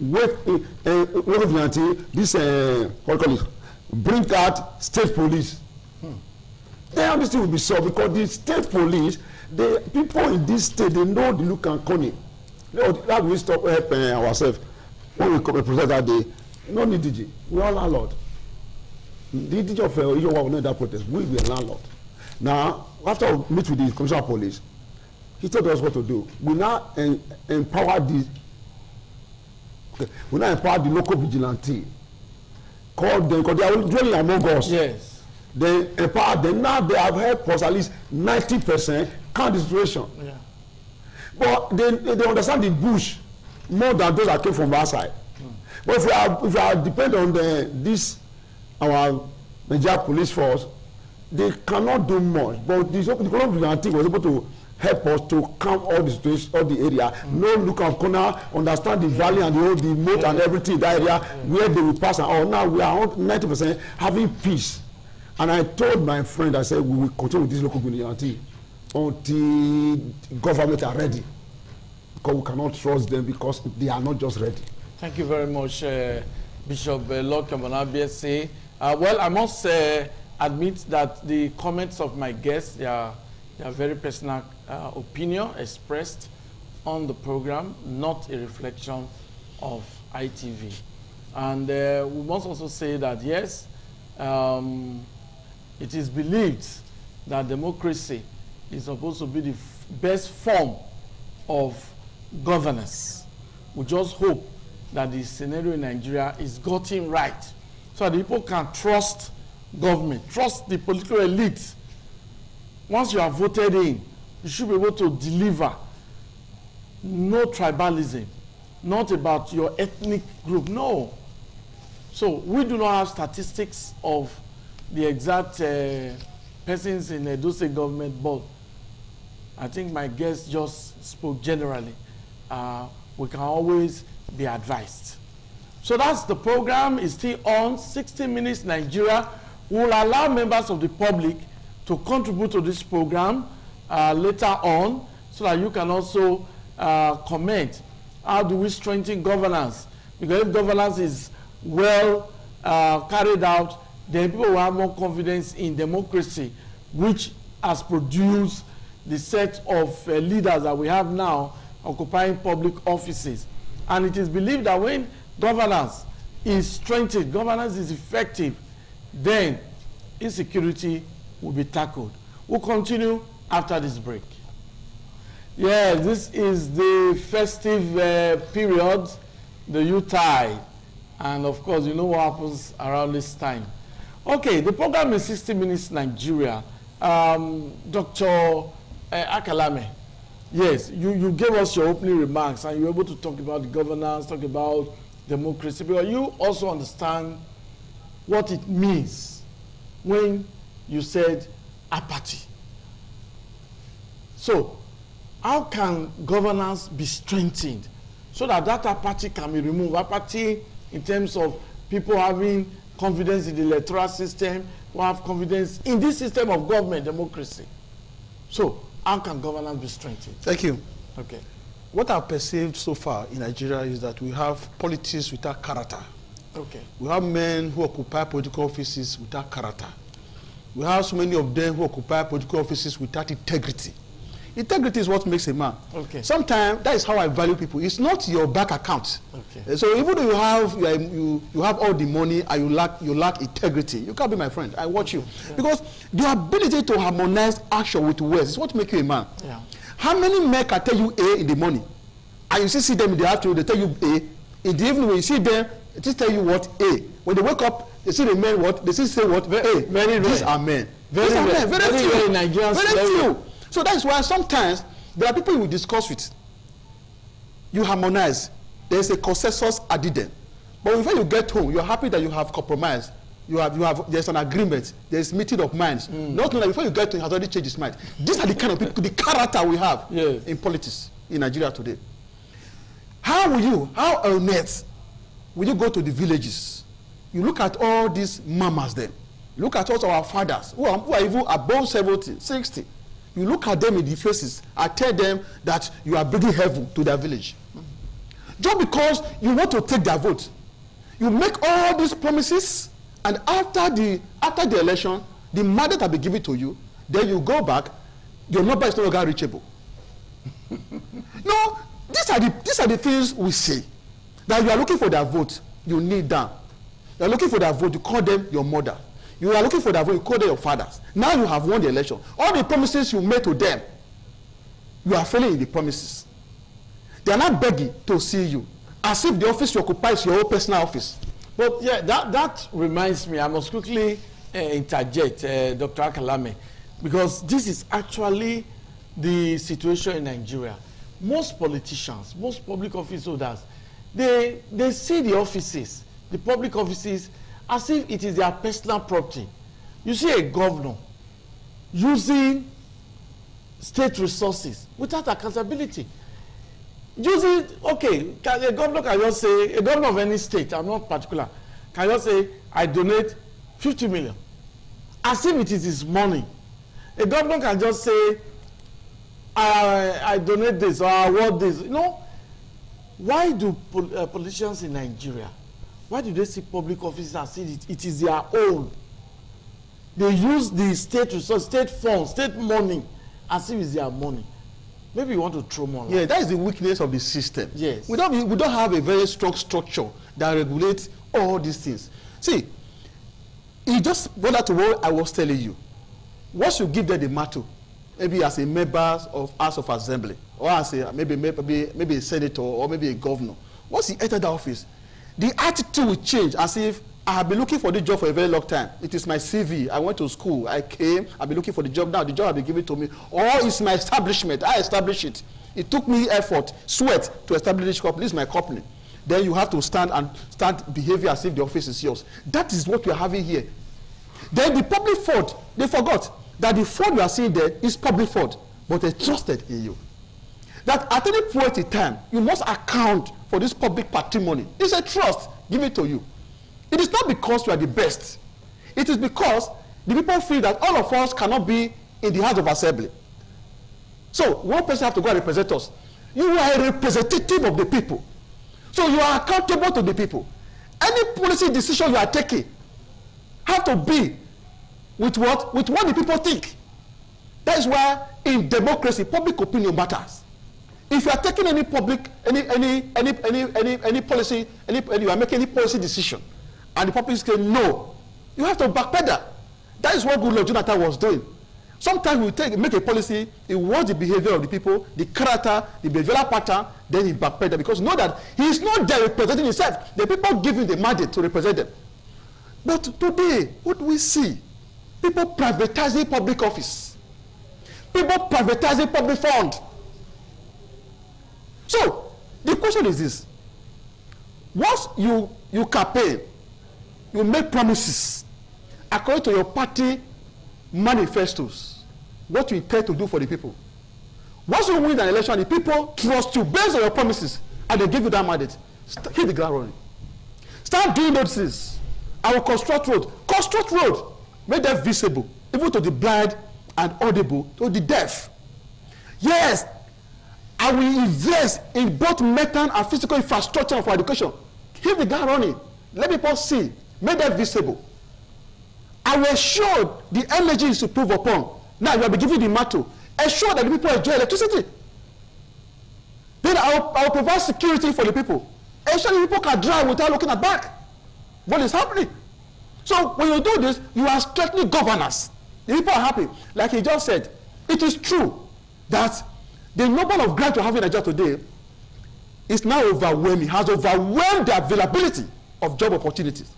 local vigilante, this, what do you call it? Bring out state police. Then this thing will be solved because the state police, the people in this state, they know the look and cunning. That we stop helping ourselves. When we come and protest that day, no need DG. We are landlord. The DG of Ijowa will know that protest. We are landlord. Now, after we meet with the commissioner of police, he told us what to do. We now empower the local vigilante. Call them because they are dwelling among us. Yes. They empower them. Now they have helped us at least 90% count the situation. Yeah. But they understand the bush more than those that came from outside. But if we are depend on this our Nigeria police force, they cannot do much. But the Colombian vigilante was able to help us to calm all the situation, all the area. No look at corner, understand the valley and the moat and everything in that area where they will pass. And all now we are 90% having peace. And I told my friend, I said we will continue with this local vigilante until government are ready. Because we cannot trust them because they are not just ready. Thank you very much, Bishop Lord Kamanabiese. Well, I must admit that the comments of my guests, they are very personal opinion expressed on the program, not a reflection of ITV. And we must also say that, yes, it is believed that democracy is supposed to be the best form of governance. We just hope that the scenario in Nigeria is gotten right so that people can trust government, trust the political elite. Once you are voted in, you should be able to deliver. No tribalism, not about your ethnic group, no. So we do not have statistics of the exact persons in the Edo State government, but I think my guest just spoke generally. We can always be advised. So that's the program. Is still on. 60 Minutes Nigeria will allow members of the public to contribute to this program later on, so that you can also comment. How do we strengthen governance? Because if governance is well carried out, then people will have more confidence in democracy, which has produced the set of leaders that we have now occupying public offices. And it is believed that when governance is strengthened, governance is effective, then insecurity will be tackled. We'll continue after this break. Yeah, this is the festive period, the Yuletide, and of course, you know what happens around this time. Okay, the program is 60 Minutes Nigeria. Dr. Akalame, yes, you gave us your opening remarks and you were able to talk about the governance, talk about democracy, because you also understand what it means when you said apathy. So, how can governance be strengthened so that that apathy can be removed? Apathy in terms of people having confidence in the electoral system, who have confidence in this system of government democracy. So, how can governance be strengthened? Thank you. Okay. What I've perceived so far in Nigeria is that we have politics without character. Okay. We have men who occupy political offices without character. We have so many of them who occupy political offices without integrity. Integrity is what makes a man. Okay. Sometimes that is how I value people. It's not your bank account. Okay. So even though you have all the money and you lack integrity, you can't be my friend. I watch you. Yeah. Because the ability to harmonize action with words is what makes you a man. Yeah. How many men can tell you A in the morning, and you see them in the afternoon, they tell you A. In the evening when you see them, they just tell you what A. When they wake up, they see the men what, they say what A. Very These are men. Very few. Very few. So that's why sometimes there are people you will discuss with. You harmonize. There's a consensus addendum. But before you get home, you're happy that you have compromised. There's an agreement. There's meeting of minds. Not knowing that before you get home, he has already changed his mind. These are the kind of people, the character we have in politics in Nigeria today. How on earth will you go to the villages? You look at all these mamas then. Look at all our fathers who are even above 70, 60. You look at them in the faces and tell them that you are bringing heaven to their village. Just because you want to take their vote. You make all these promises, and after the election, the mandate will be given to you, then you go back, your number is no longer reachable. No, these are the things we say. That you are looking for their vote, you kneel down. You are looking for their vote, you call them your mother. You are looking for their vote, you call them your fathers. Now you have won the election. All the promises you made to them, you are failing in the promises. They are not begging to see you, as if the office you occupy is your own personal office. But yeah, that reminds me, I must quickly interject, Dr. Akalame, because this is actually the situation in Nigeria. Most politicians, most public office holders, they see the offices, the public offices, as if it is their personal property. You see a governor using state resources without accountability. Using, okay, a governor can just say, a governor of any state, I'm not particular, can just say, I donate 50 million. As if it is his money. A governor can just say, I donate this or I award this. You know, why do politicians in Nigeria, why do they see public offices as if it is their own? They use the state resource, state funds, state money as if it's their money. Maybe you want to throw more. Yeah, that is the weakness of the system. Yes. We don't have a very strong structure that regulates all these things. See, it just brought to what I was telling you. Once you give them the matter, maybe as a member of House of Assembly, or as a maybe a senator, or maybe a governor, once you enter the office, the attitude will change as if I have been looking for this job for a very long time. It is my CV. I went to school. I came. I've been looking for the job now. The job has been given to me. Or it's my establishment. I established it. It took me effort, sweat to establish this company. This is my company. Then you have to start behavior as if the office is yours. That is what we are having here. Then the public fund, they forgot that the fund you are seeing there is public fund, but they trusted in you. That at any point in time, you must account for this public patrimony. It's a trust given to you. It is not because you are the best. It is because the people feel that all of us cannot be in the House of Assembly. So one person has to go and represent us. You are a representative of the people. So you are accountable to the people. Any policy decision you are taking have to be with what the people think. That is why in democracy, public opinion matters. If you are taking any public, any policy, you are making any policy decision, and the public say no, you have to backpedal. That is what Goodluck Jonathan was doing. Sometimes we make a policy, he watch the behavior of the people, the character, the behavioral pattern, then he backpedal, because know that he is not there representing himself. The people give him the mandate to represent them. But today, what do we see? People privatizing public office. People privatizing public fund. So, the question is this. Once you campaign, you make promises according to your party manifestos, what you intend to do for the people. Once you win an election, the people trust you based on your promises, and they give you that mandate. Hit the ground running. Start doing those things. I will construct road. Construct road. Make them visible, even to the blind and audible to the deaf. Yes, I will invest in both mental and physical infrastructure for education. Hit the ground running. Let people see. Make them visible. I will ensure the energy is improved upon. Now you will be giving the mantle. Ensure that the people enjoy electricity. Then I will provide security for the people. Ensure the people can drive without looking at back. What is happening? So when you do this, you are strengthening governance. The people are happy. Like he just said, it is true that the number of grants you have in Nigeria today is now overwhelming, has overwhelmed the availability of job opportunities.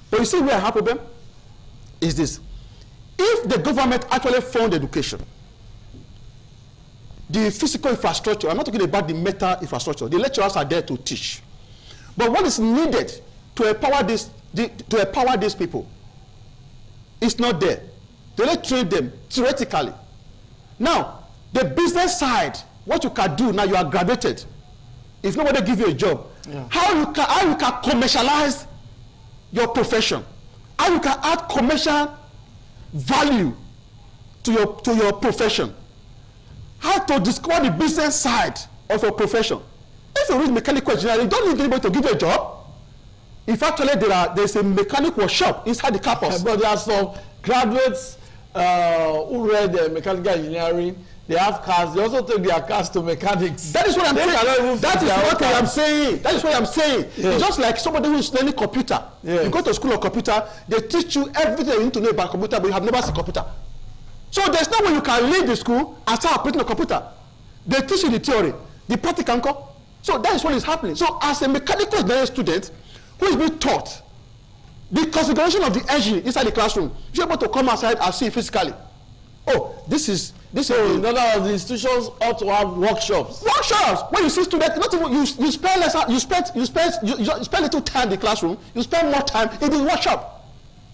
But you see where I have a problem? Is this. If the government actually fund education, the physical infrastructure, I'm not talking about the mental infrastructure, the lecturers are there to teach. But what is needed to empower these people is not there. They only train them theoretically. Now, the business side, what you can do now, you are graduated. If nobody give you a job, how you can commercialize your profession, how you can add commercial value to your profession, how to discover the business side of your profession. If you read mechanical engineering, you don't need anybody to give you a job. If actually there's a mechanic workshop inside the campus. But there are some graduates who read mechanical engineering. They have cars. They also take their cars to mechanics. That is what I'm saying. That is what I am saying. That is what I'm saying. Yes. It's just like somebody who is learning computer. Yes. You go to school of computer, they teach you everything you need to know about computer, but you have never seen computer. So there's no way you can leave the school and start operating a computer. They teach you the theory, the practical. So that is what is happening. So as a mechanical engineering student who is being taught the configuration of the engine inside the classroom, you're able to come outside and see it physically. Oh, this is. So in other words, the institutions ought to have workshops. Workshops. When you see students, not even you spend less. You spend little time in the classroom. You spend more time in the workshop.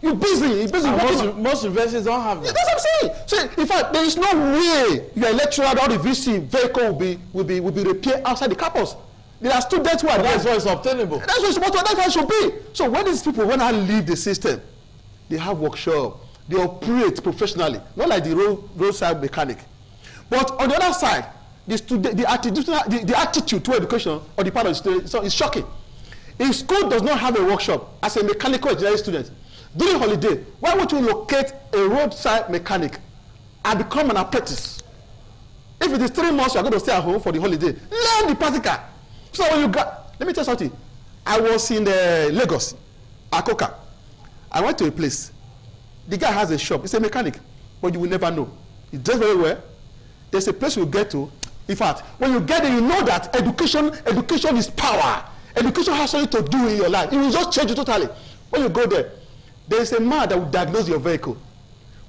You're busy. Most universities don't have that. That's what I'm saying. So in fact, there is no way your lecturer or the VC vehicle will be repaired outside the campus. There are students who are there. That's why it's obtainable. That's what it's supposed to. That's what it should be. So when these people, when I leave the system, they have workshop. They operate professionally, not like the roadside mechanic. But on the other side, the attitude to education or the part of the student is shocking. If school does not have a workshop as a mechanical engineering student, during holiday, why would you locate a roadside mechanic and become an apprentice? If it is 3 months, you are going to stay at home for the holiday. Learn the practical. So when you got, let me tell you something. I was in Lagos, Akoka. I went to a place. The guy has a shop. He's a mechanic, but you will never know. He does very well. There's a place you get to. In fact, when you get there, you know that education is power. Education has something to do in your life. It will just change you totally. When you go there, there's a man that will diagnose your vehicle.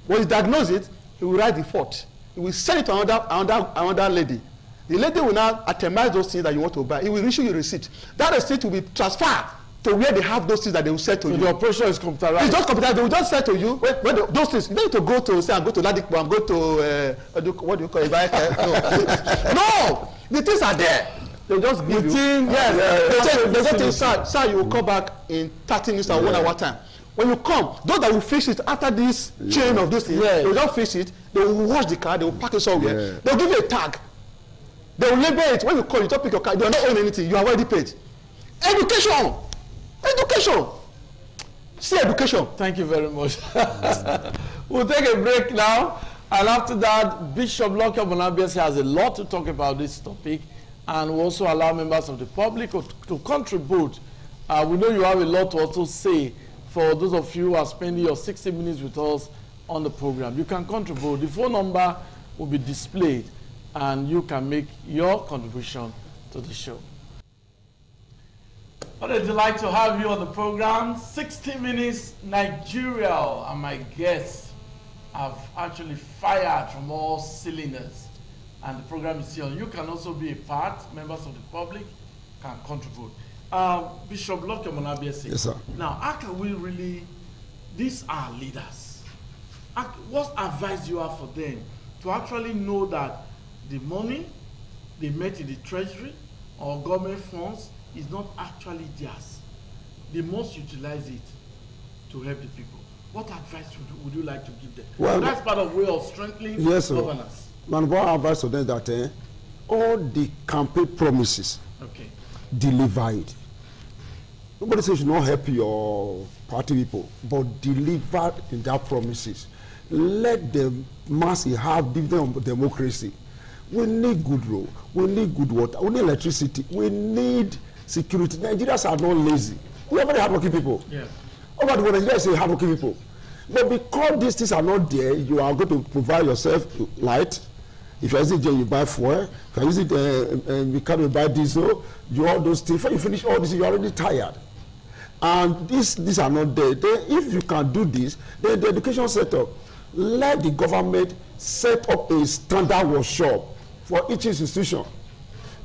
When he diagnoses it, he will write the fault. He will send it to another lady. The lady will now itemize those things that you want to buy. He will issue you a receipt. That receipt will be transferred to where they have those things that they will sell to you. The operation is computerized. It's just computerized. They will just sell to you those things. You don't need to go to, say, I'm going to Ladikpo, I'm going to, what do you call it? No! The things are there. They'll just give you. Yes. They say, sir, you will come back in 30 minutes or 1 hour time. When you come, those that will fix it after this chain of those things, they will just fix it. They will wash the car. They will pack it somewhere. They will give you a tag. They will label it. When you call, you don't pick your car. You are not owning anything. You are already paid. Education. See education. Thank you very much. We'll take a break now. And after that, Bishop Lucky Omonabiesi has a lot to talk about this topic. And we'll also allow members of the public to contribute. We know you have a lot to also say for those of you who are spending your 60 minutes with us on the program. You can contribute. The phone number will be displayed and you can make your contribution to the show. What a delight to have you on the program. 60 Minutes Nigeria, and my guests have actually fired from all cylinders. And the program is here. You can also be a part. Members of the public can contribute. Bishop Lucky Omonabiesi. Yes, sir. Now, how can we really, these are leaders. What advice you have for them to actually know that the money they met in the treasury or government funds is not actually theirs? They must utilize it to help the people. What advice would you like to give them? Well, that's part of way of strengthening governance. My advice to them that all the campaign promises, deliver it. Nobody says you should not help your party people, but deliver in their promises. Let the masses have dividend of democracy. We need good road, we need good water, we need electricity, we need security. Nigerians are not lazy. We are very hardworking people. Yeah. Over the world, Nigerians say hardworking people. But because these things are not there, you are going to provide yourself light. If you're using you buy fuel. If you're using you can't buy diesel, you all those things. When you finish all this, you're already tired. And these are not there. If you can do this, then the education setup, let the government set up a standard workshop for each institution.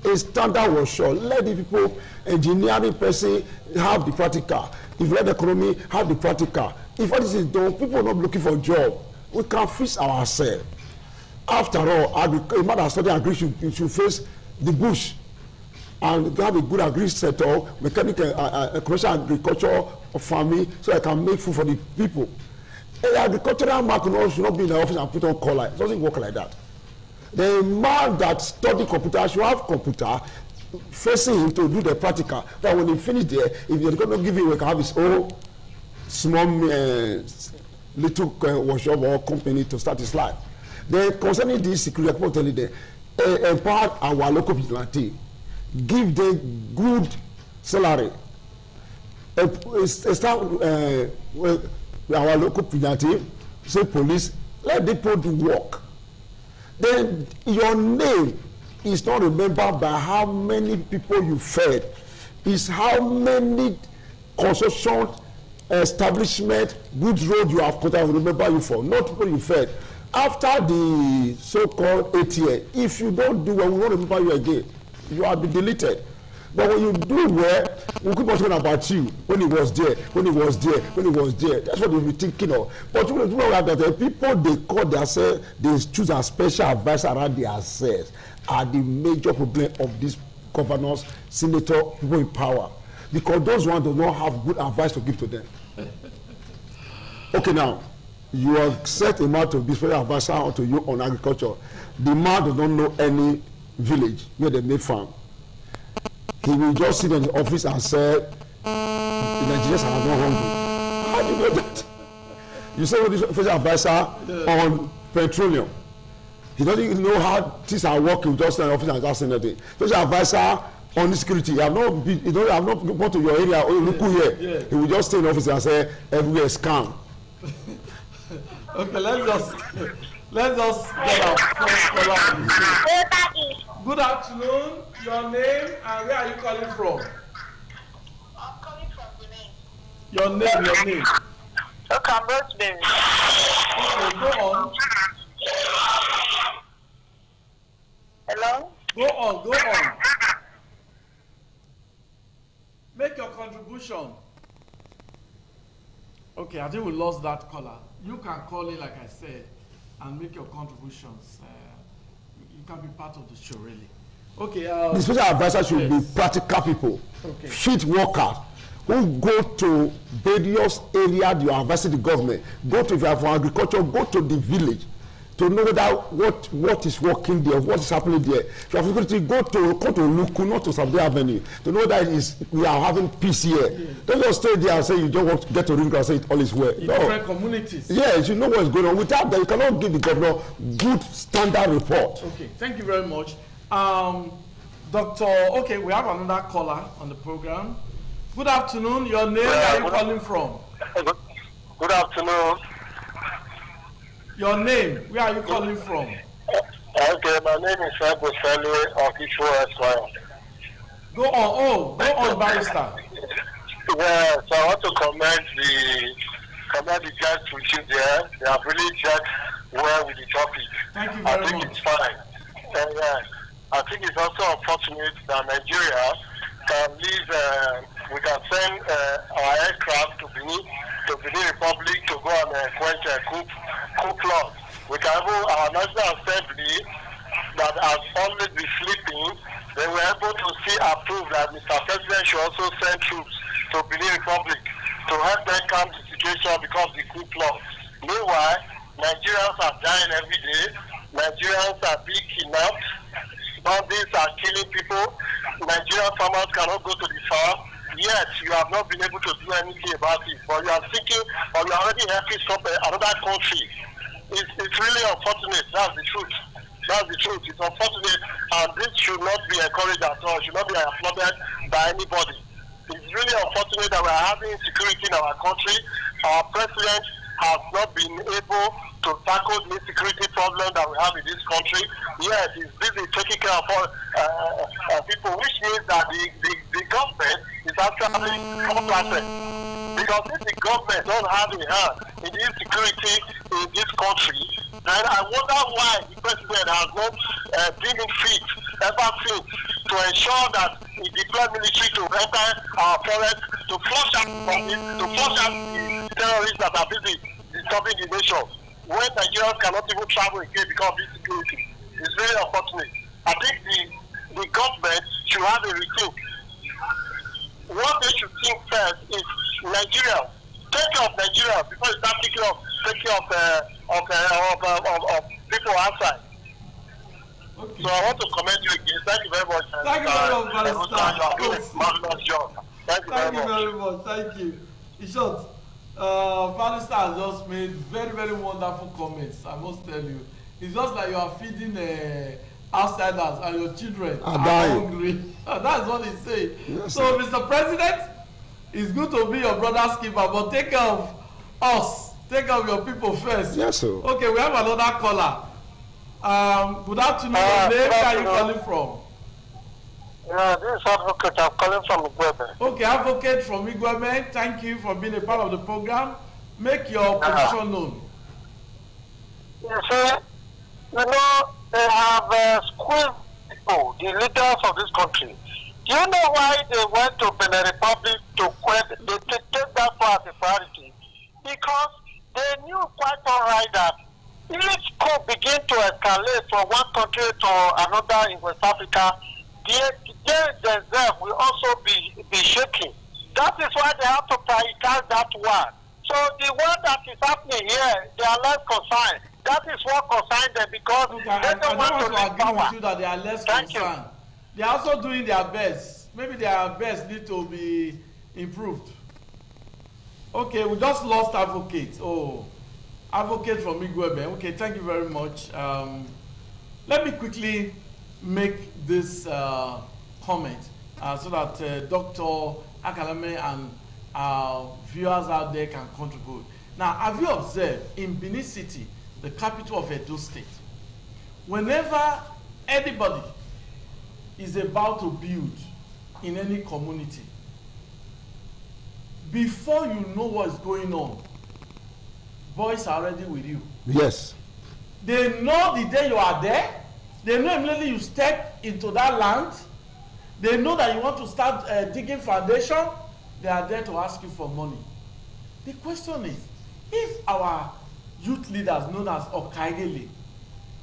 A standard workshop. Let the people, engineering person, have the practical. If let the economy have the practical. If all this is done, people are not looking for a job. We can fix ourselves. After all, a man that study agri should face the bush and have a good agri sector, mechanical, commercial agriculture, or farming, so I can make food for the people. An agricultural man should not be in the office and put on collar. It doesn't work like that. The man that study computer should have computer facing him to do the practical. But when he finish there, if they're going to give him, he can have his own small little workshop or company to start his life. Then concerning this security, I'm telling them, empower our local vigilante, give them good salary, start our local vigilante, say police, let them put the work. Then your name is not remembered by how many people you fed, it's how many construction establishment, good road you have put, I will remember you for, not people you fed. After the so-called 8 years, if you don't do well, we won't remember you again. You have been deleted. But when you do well, we'll keep on talking about you. When he was there, when he was there, when he was there. That's what we'll be thinking of. But you know that the people they call themselves, they choose a special advisor around themselves, are the major problem of these governors, senators, people in power. Because those ones do not have good advice to give to them. Okay, now. You have set a man to be special advisor to you on agriculture. The man does not know any village where they make farm. He will just sit in the office and say, the Nigerians are not hungry. How do you know that? You say what is special advisor on petroleum. He doesn't even know how things are working, just in the office and just saying anything. Special advisor on security. You have not gone to your area or look here. Yeah. He will just stay in the office and say, everywhere is calm. Okay, let's just get our first caller. Good afternoon. Your name and where are you calling from? I'm calling from Benin. Your name. Okay, I'm Rosemary. Okay, go on. Hello? Go on. Make your contribution. Okay, I think we lost that caller. You can call in, like I said, and make your contributions. You can be part of the show, really. Okay. The special advisor should be practical people, fit workers, who go to various areas you are advising the government. Go to, if you are for agriculture, go to the village. to know that what is working there, what is happening there. Traffic security go to Luku, not to Saudi Avenue, to know that we are having peace here. Yeah. Don't just stay there and say you don't want to get to Ring Road and say all is well. In different communities. Yes, you know what is going on. Without that, you cannot give the governor good standard report. Okay, thank you very much. Doctor, okay, we have another caller on the program. Good afternoon. Your name, where are you calling from? Good afternoon. Your name, where are you calling from? Okay, my name is Abu Saleh of Israel. Go on, barrister. Yeah, so I want to commend the judge with you there. They have really judged well with the topic. Thank you very much. I think it's fine. I think it's also unfortunate that Nigeria can leave, we can send our aircraft to Benin Republic to go and quench a coup plot. We can have our National Assembly that has always been sleeping. They were able to see approve that Mr. President should also send troops to Benin Republic to help them calm the situation because of the coup plot. Meanwhile, Nigerians are dying every day. Nigerians are being kidnapped. Bandits are killing people. Nigerian farmers cannot go to the farm. Yet you have not been able to do anything about it. But you are thinking, or you are already helping stop another country. It's really unfortunate. That's the truth. That's the truth. It's unfortunate, and this should not be encouraged at all. It should not be applauded by anybody. It's really unfortunate that we are having insecurity in our country. Our president has not been able to tackle the insecurity problem that we have in this country. Yes, he's busy taking care of people, which means that the government is actually complacent. Because if the government don't have a hand in the insecurity in this country, then I wonder why the president has not been in fit ever since to ensure that he deploy military to enter our forest to flush out the terrorists that are busy disturbing the nation. When Nigerians cannot even travel again because of insecurity, it's really unfortunate. I think the government should have a rethink. What they should think first is Nigeria. Take care of Nigeria before you start taking of people outside. Okay. So I want to commend you again. Thank you very much. Thank you very much, Thank you very much. Thank you. In short, Barrister has just made very, very wonderful comments. I must tell you, it's just like you are feeding outsiders and your children are hungry. That's what he said. Yes, so, Mr. President, it's good to be your brother's keeper, but take care of us. Take care of your people first. Yes, sir. Okay, we have another caller. Good afternoon. Where are you calling from? Yeah, this is Advocate. I'm calling from Igwebe. Okay, Advocate from Igwebe. Thank you for being a part of the program. Make your position known. You see, they have squeezed people, the leaders of this country. Do you know why they went to Benin Republic to quit? They take that part as a priority? Because they knew quite all right that if it could begin to escalate from one country to another in West Africa, they themselves will also be shaking. That is why they have to prioritize that one. So the one that is happening here, they are less concerned. That is what concerns them because they don't want to lose power. With you that they are less concerned. They are also doing their best. Maybe their best need to be improved. Okay, we just lost Advocate. Oh, Advocate from Igwebe. Okay, thank you very much. Let me quickly make this comment so that Dr. Akalame and our viewers out there can contribute. Now, have you observed in Benin City, the capital of Edo State, whenever anybody is about to build in any community, before you know what's going on, boys are already with you. Yes. They know the day you are there. They know immediately you step into that land. They know that you want to start digging foundation. They are there to ask you for money. The question is, if our youth leaders known as Okaigele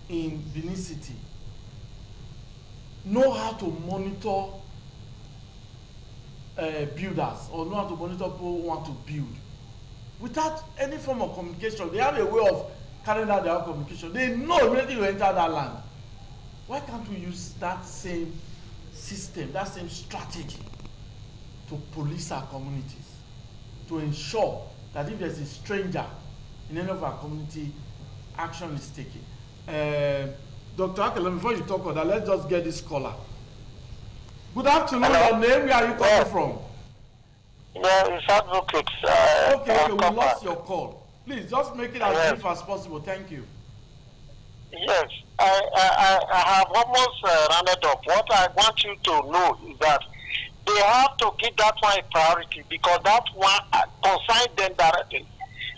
in Benin City know how to monitor builders or know how to monitor people who want to build without any form of communication, they have a way of carrying out their own communication. They know immediately you enter that land. Why can't we use that same system, that same strategy to police our communities, to ensure that if there's a stranger in any of our community, action is taken? Dr. Akelem, before you talk on that, let's just get this caller. Good afternoon. Hello. Your name, where are you coming from? Yeah, it's advocate. Okay, we lost your call. Please, just make it as brief as possible. Thank you. Yes, I have almost rounded up. What I want you to know is that they have to give that one a priority because that one concerns them directly.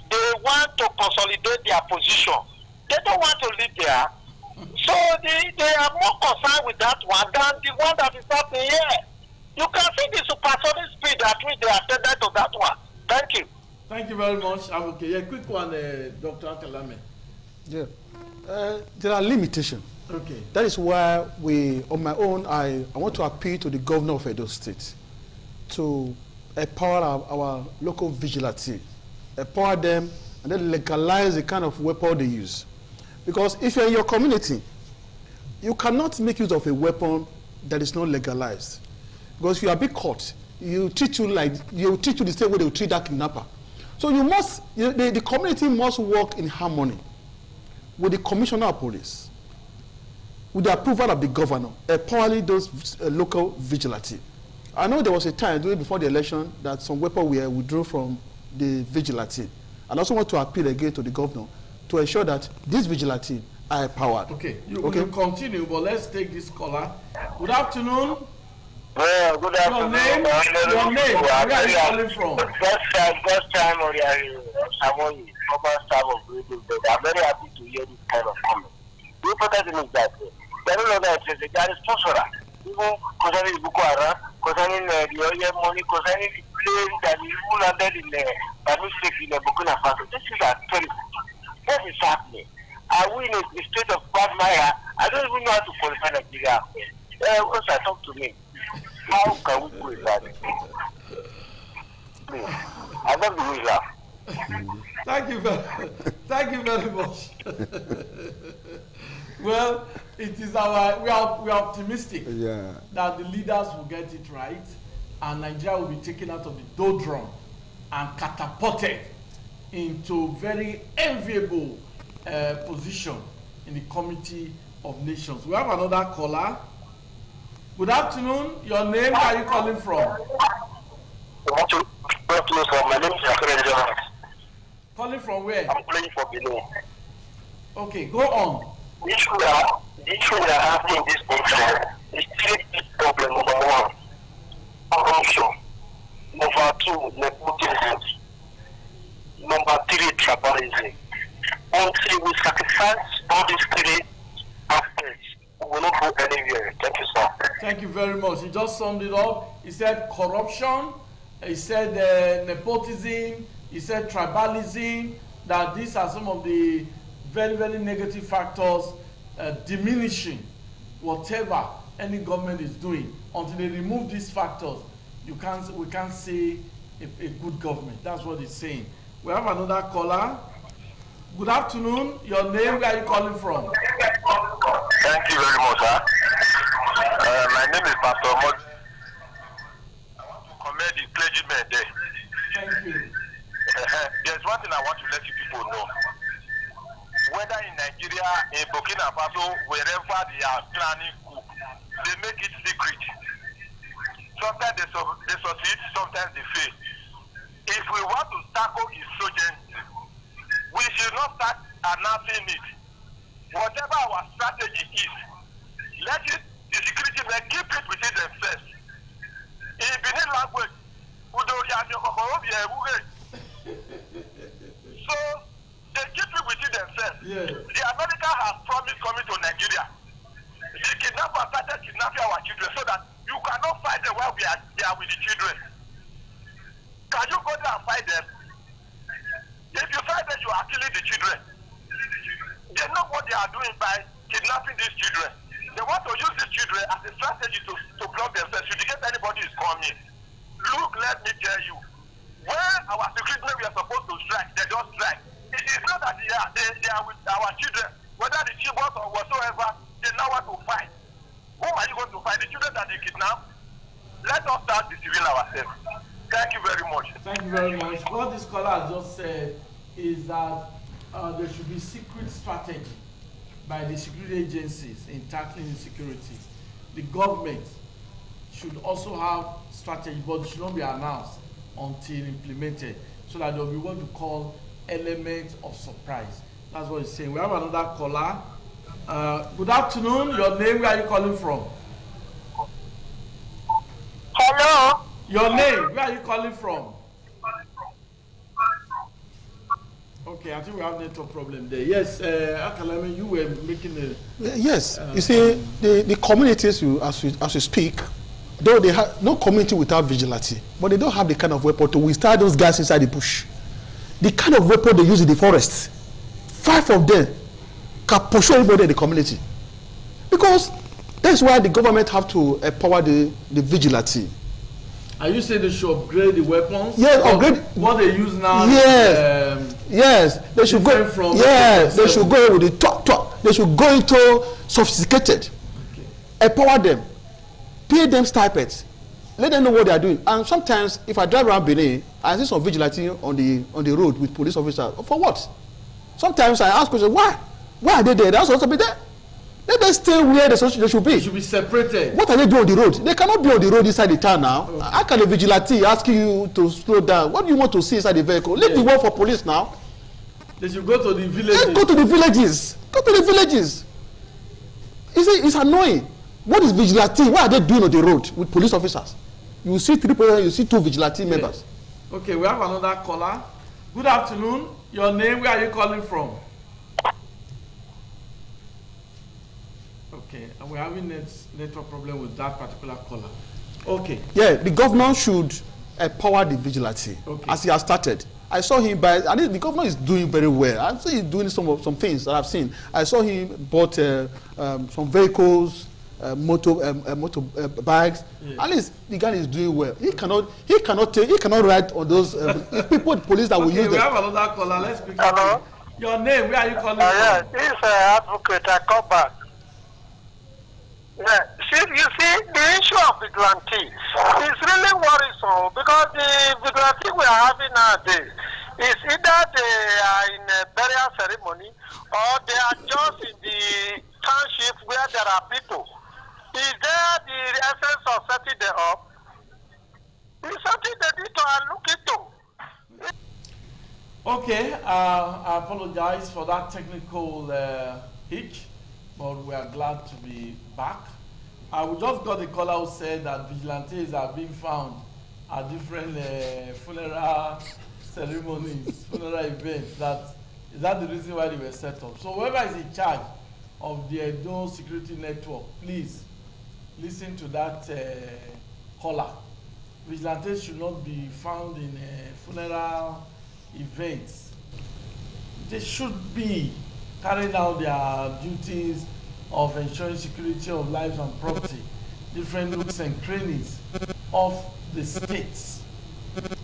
They want to consolidate their position. They don't want to live there. So they are more concerned with that one than the one that is happening here. You can see the supersonic speed at which they are attended to that one. Thank you. Thank you very much. Okay, yeah, quick one, Dr. Akelame. Yeah. There are limitations. Okay. That is why on my own, I want to appeal to the governor of Edo State to empower our local vigilante, empower them, and then legalize the kind of weapon they use. Because if you're in your community, you cannot make use of a weapon that is not legalized. Because if you are being caught, you treat you the same way they will treat that kidnapper. So you must, the community must work in harmony with the commissioner of police, with the approval of the governor, empowering those local vigilante. I know there was a time before the election that some weapons were withdrawn from the vigilante. And I also want to appeal again to the governor to ensure that these vigilante are empowered. Okay, you continue, but let's take this caller. Good afternoon. Well, good afternoon. Your name, where are you calling from? First time, I'm very happy to hear this kind of comment. The important thing is that there is a sponsor. Even concerning Boko Haram, concerning the oil money, concerning the plane that is landed in the Burkina Faso. This is a terrible. What is happening? Are we in the state of quagmire? I don't even know how to qualify Nigeria. Once I talk to me, how can we do that? I love the way you laugh. Thank you very much. Well, it is we are optimistic that the leaders will get it right and Nigeria will be taken out of the doldrum and catapulted into very enviable position in the Committee of Nations. We have another caller. Good afternoon. Your name, where are you calling from? My name is Akere. Calling from where? I'm playing for Benin. Okay, go on. The issue that happening in this country is three big problems. Number one, corruption. Number two, nepotism. Number three, tribalism. Until we sacrifice all these three aspects, we will not go anywhere. Thank you, sir. Thank you very much. He just summed it up. He said corruption, he said nepotism, he said tribalism, that these are some of the very, very negative factors diminishing whatever any government is doing. Until they remove these factors, we can't see a good government. That's what he's saying. We have another caller. Good afternoon. Your name, where are you calling from? Thank you very much, sir. My name is Pastor Mod. I want to commend the clergymen there. Thank you. There's one thing I want to let you people know. Whether in Nigeria, in Burkina Faso, wherever they are planning coup, they make it secret. Sometimes they succeed, sometimes they fail. If we want to tackle insurgency, we should not start announcing it. Whatever our strategy is, let it, the security men keep it within themselves. In Benin language, so they keep it within themselves. Yes. The America has promised coming to Nigeria. The kidnappers started kidnapping our children so that you cannot fight them while they are with the children. Can you go there and fight them? If you fight them, you are killing the children. They know what they are doing by kidnapping these children. They want to use these children as a strategy to block themselves. Should get anybody is coming. Look, let me tell you, where our security men were supposed to strike, they don't strike. It It's not that they are with our children, whether the children or whatsoever, they know what to fight. Who are you going to fight? The children that they kidnap? Let us start deceiving ourselves. Thank you very much. Thank you very much. What this scholar has just said is that there should be secret strategy by the security agencies in tackling insecurity. The government should also have strategy, but it should not be announced until implemented, so that there will be what we call elements of surprise. That's what he's saying. We have another caller. Good afternoon. Your name, where are you calling from? Hello. Your name, where are you calling from? Okay, I think we have network problem there. Yes, Akalame, you were making a... Yes, you see, the communities, as you speak, though they have no community without vigilante, but they don't have the kind of weapon to withstand those guys inside the bush. The kind of weapon they use in the forest, 5 of them can pursue everybody in the community. Because that's why the government have to empower the vigilante. Are you saying they should upgrade the weapons? Yes, upgrade what they use now. Yes, yes, they should go. From yes, they should go with the top. They should go into sophisticated. Okay. Empower them, pay them stipends, let them know what they are doing. And sometimes, if I drive around Benin, I see some vigilante on the road with police officers. For what? Sometimes I ask questions. Why? Why are they there? They're supposed to be there. Let them stay where they should be. They should be separated. What are they doing on the road? They cannot be on the road inside the town now. Okay. How can a vigilante ask you to slow down? What do you want to see inside the vehicle? Leave the work for police now. They should go to the villages. Let's go to the villages. Go to the villages. It's annoying. What is vigilante? What are they doing on the road with police officers? You see 3 people, you see 2 vigilante members. Okay, we have another caller. Good afternoon. Your name, where are you calling from? Okay, and we're having network problem with that particular caller. Okay. Yeah, the governor should empower the vigilante, as he has started. I saw him and the governor is doing very well. I see he's doing some things that I've seen. I saw him bought some vehicles, motorbikes. Yeah. At least the guy is doing well. He cannot ride on those people, police that will use them. We have another caller. Let's pick up. Hello. Your name? Where are you calling from? Yeah, this is advocate. I come back. Yeah, you see, the issue of vigilante is really worrisome because the vigilante we are having nowadays is either they are in a burial ceremony or they are just in the township where there are people. Is there the essence of setting them up? It's something they need to look into. Okay, I apologize for that technical hitch, but we are glad to be back. We just got a caller who said that vigilantes are being found at different funeral ceremonies, funeral events. Is that the reason why they were set up? So whoever is in charge of the Edo security network, please listen to that caller. Vigilantes should not be found in funeral events. They should be carrying out their duties of ensuring security of lives and property, different nooks and crannies of the states.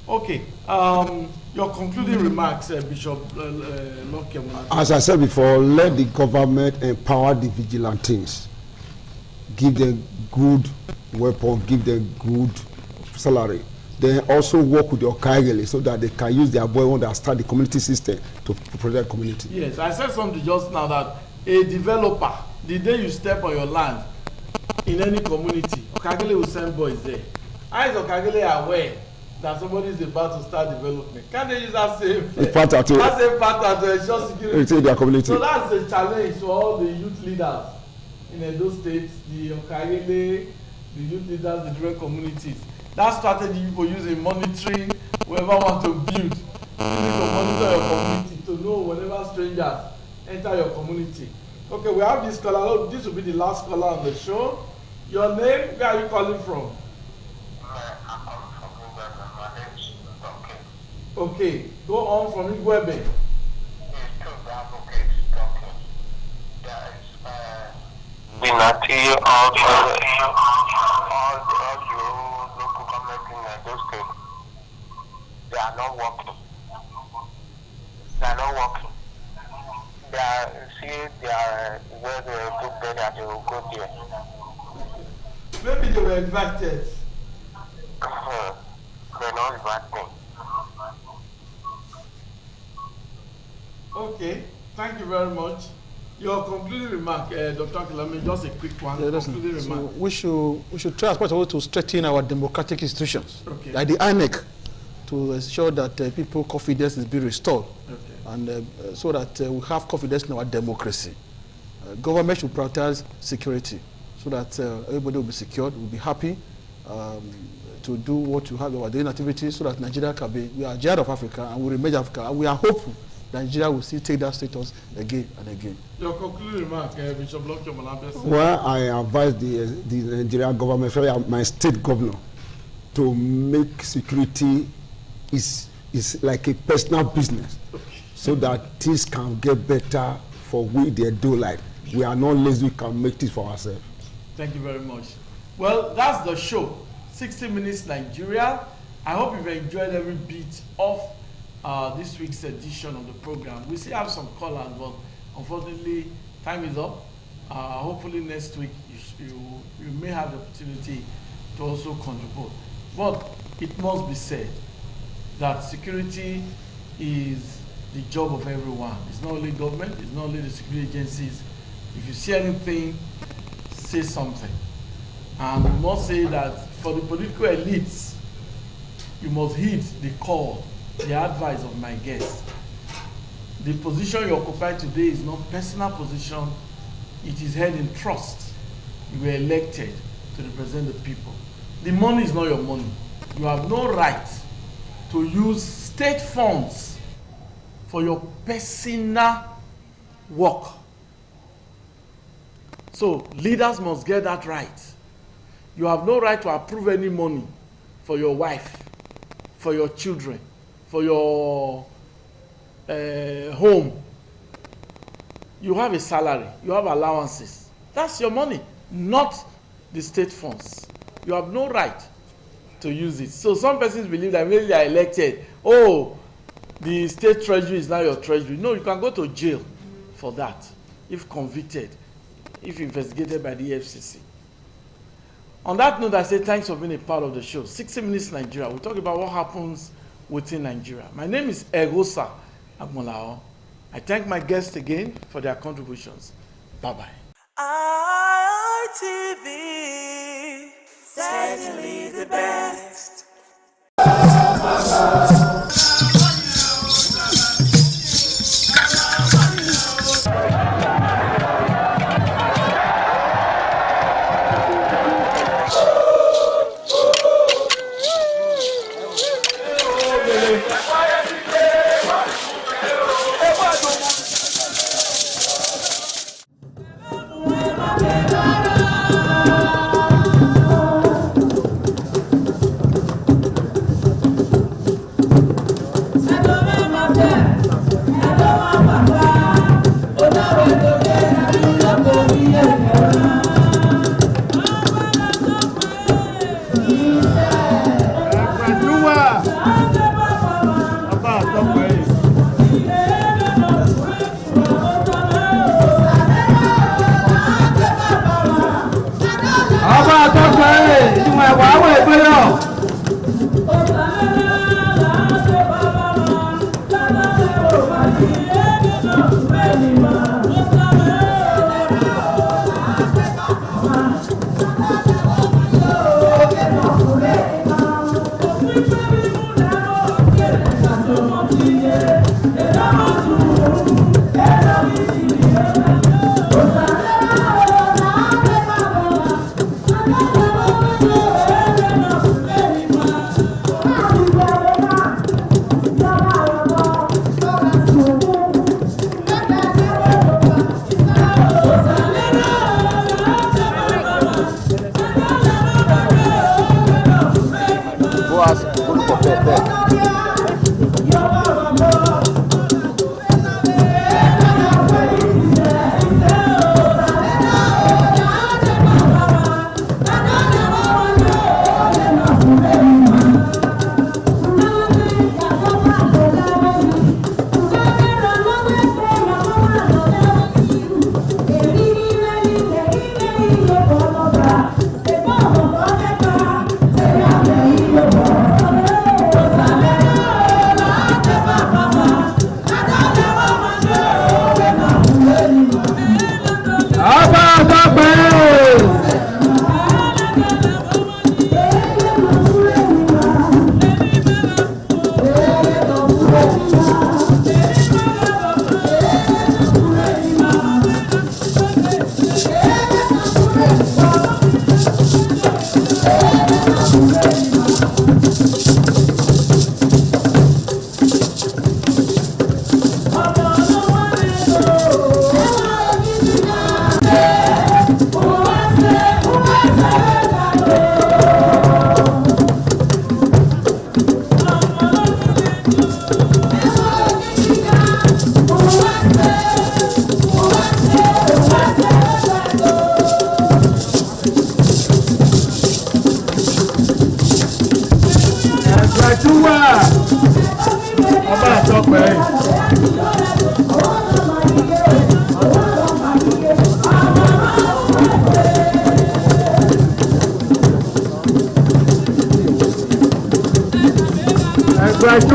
Okay, your concluding remarks, Bishop Locke. As I said before, let the government empower the vigilantes, give them good weapon, give them good salary. Then also work with the Okaigele so that they can use their boy when they start the community system to protect the community. Yes, I said something just now that a developer, the day you step on your land in any community, Okaigele will send boys there. How is Okaigele aware that somebody is about to start development? Can they use that same pattern to ensure security in their community? So that's the challenge to all the youth leaders in those states, the Okaigele, the youth leaders, the different communities. That strategy people use in monitoring whoever want to build. You need to monitor your community to know whenever strangers enter your community. Okay, we have this caller. This will be the last caller on the show. Your name? Where are you calling from? Okay, go on from Igwebe. Binati, all the local government in those states, they are not working. they are where they do better, they will go there. Maybe they were invited. They're not invited. Okay, thank you very much. Your concluding remark, Dr. Kilame, just a quick one. Yeah, concluding remark. So we should try as much as possible to strengthen our democratic institutions, okay, like the INEC, to ensure that people's confidence is being restored, okay, and so that we have confidence in our democracy. Government should prioritize security, so that everybody will be secured, will be happy to do what you have our daily activities, so that Nigeria can be, we are giant of Africa, and we remain Africa, and we are hopeful that Nigeria will still take that status again and again. Your concluding remark, Bishop Lokyo Malabe. Well, I advise the Nigerian government, especially my state governor, to make security is like a personal business, okay, so that things can get better for we they do like. We are not lazy, we can make this for ourselves. Thank you very much. Well, that's the show, 60 Minutes Nigeria. I hope you've enjoyed every bit of this week's edition of the program. We still have some callers, but unfortunately, time is up. Hopefully next week you may have the opportunity to also contribute. But it must be said that security is the job of everyone. It's not only government, it's not only the security agencies. If you see anything, say something. And we must say that for the political elites, you must heed the call, the advice of my guest. The position you occupy today is not personal position, it is held in trust. You were elected to represent the people. The money is not your money. You have no right to use state funds for your personal work. So leaders must get that right. You have no right to approve any money for your wife, for your children, for your home. You have a salary, you have allowances. That's your money, not the state funds. You have no right to use it. So some persons believe that maybe they are elected, oh, the state treasury is now your treasury. No, you can go to jail for that if convicted, if investigated by the FCC. On that note, I say thanks for being a part of the show. 60 Minutes Nigeria. We'll talk about what happens within Nigeria. My name is Egosa Agmolao. I thank my guests again for their contributions. Bye-bye. ITV, certainly the best.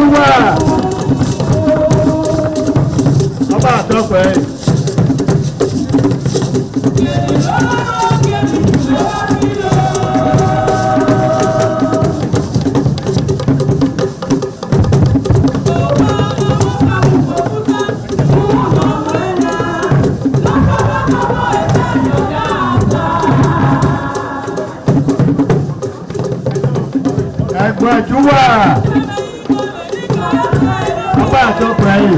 àjúwà ọba àtọ́pẹ́. ẹ̀gbọ́n àjúwà ọba àtọ́pẹ́ yìí.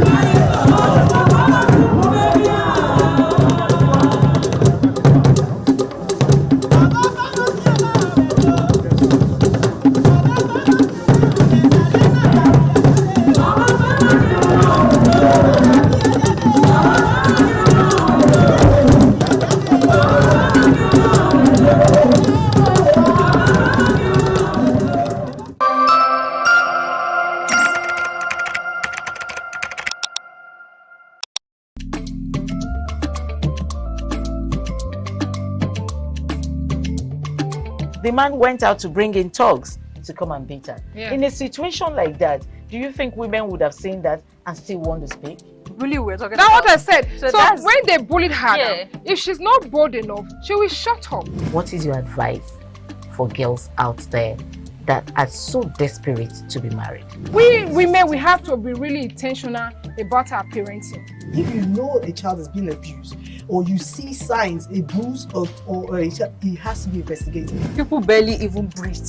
The man went out to bring in thugs to come and beat her. Yeah. In a situation like that, do you think women would have seen that and still want to speak? Really, we're talking about. That's what I said. So when they bullied her, Yeah. if she's not bold enough, she will shut up. What is your advice for girls out there that are so desperate to be married? We women, we have to be really intentional about our parenting. If you know a child is being abused, or you see signs, a bruise or a child, it has to be investigated. People barely even breathe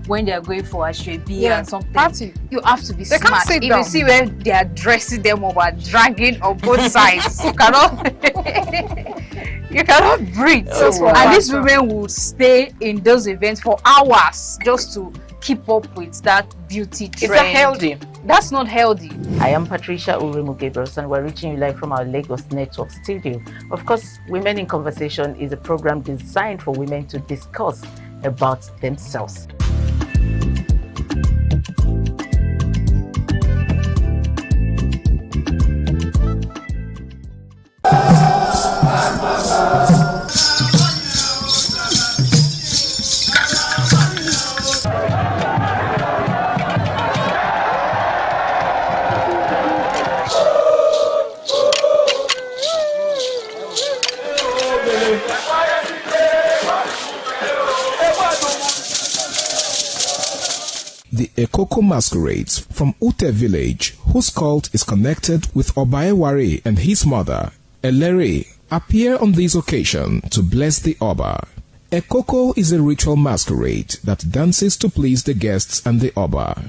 when they are going for a shrebi and something. Party. You have to be They smart. can't sit If down. you see when they are dressing them or are dragging on both sides, you cannot breathe. And these women will stay in those events for hours just to keep up with that beauty trend. Is that healthy? That's not healthy. I am Patricia Uremu Gabriels and we're reaching you live from our Lagos Network studio. Of course, Women in Conversation is a program designed for women to discuss about themselves. The Ekoko masquerades from Ute village, whose cult is connected with Obaeware and his mother, Elere, appear on this occasion to bless the Oba. Ekoko is a ritual masquerade that dances to please the guests and the Oba.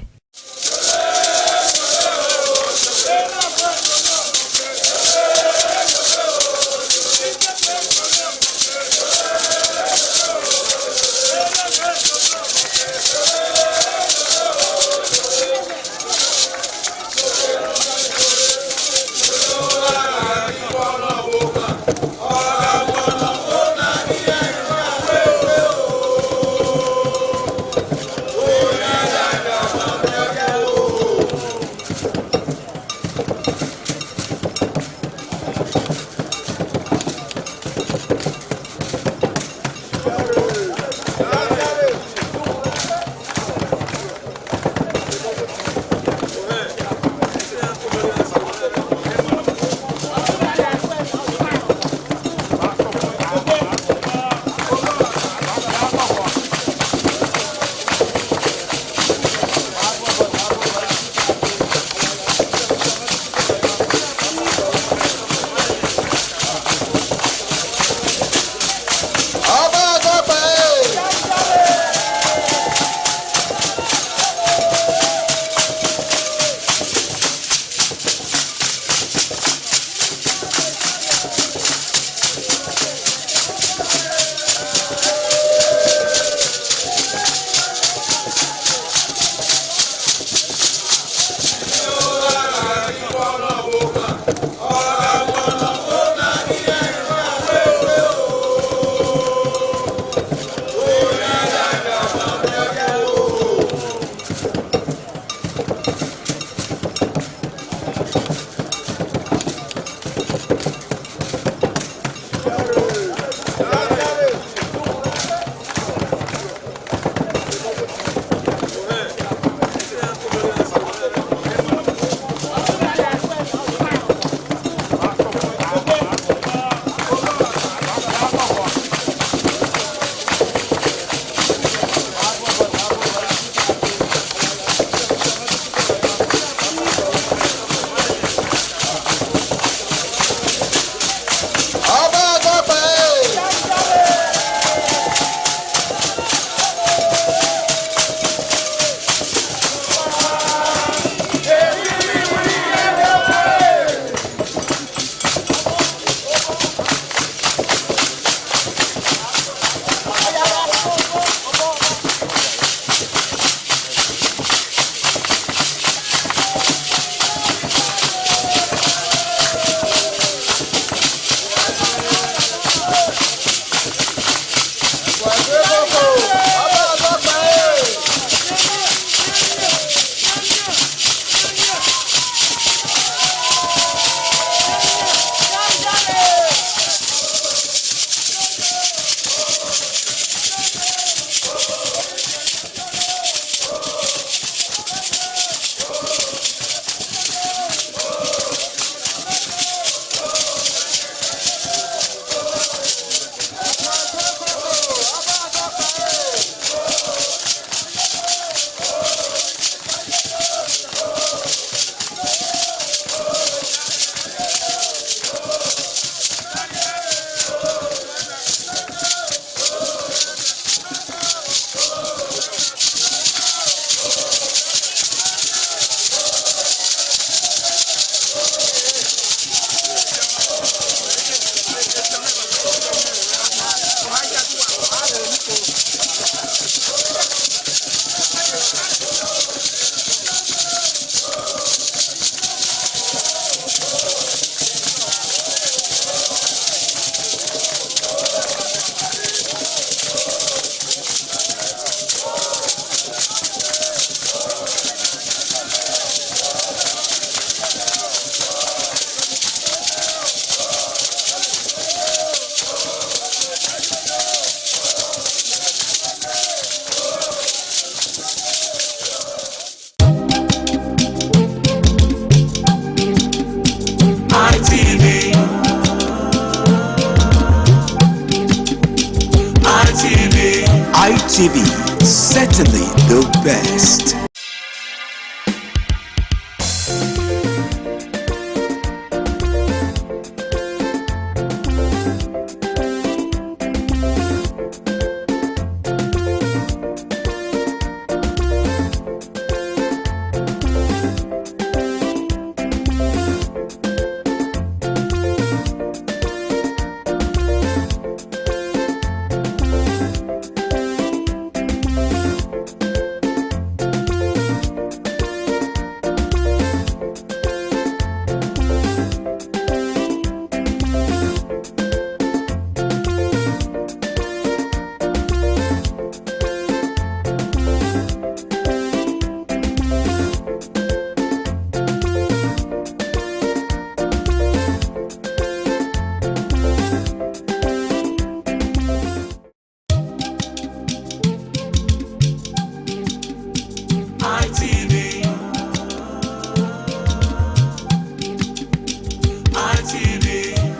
ITV, certainly the best.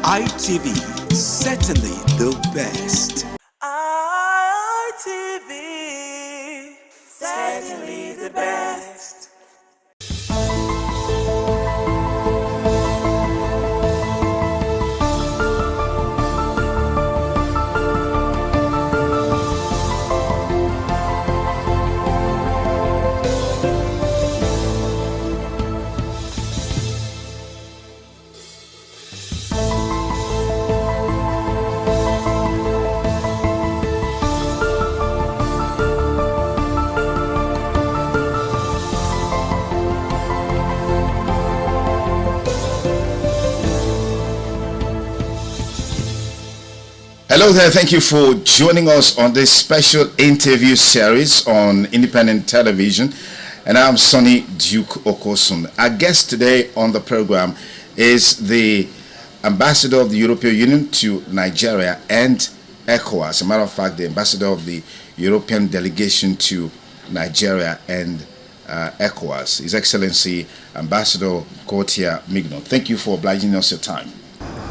ITV, certainly the best. ITV, certainly the best. Hello there, thank you for joining us on this special interview series on independent television. And I'm Sonny Duke Okosun. Our guest today on the program is the Ambassador of the European Union to Nigeria and ECOWAS. As a matter of fact, the Ambassador of the European Delegation to Nigeria and ECOWAS, His Excellency Ambassador Gautier Mignon. Thank you for obliging us your time.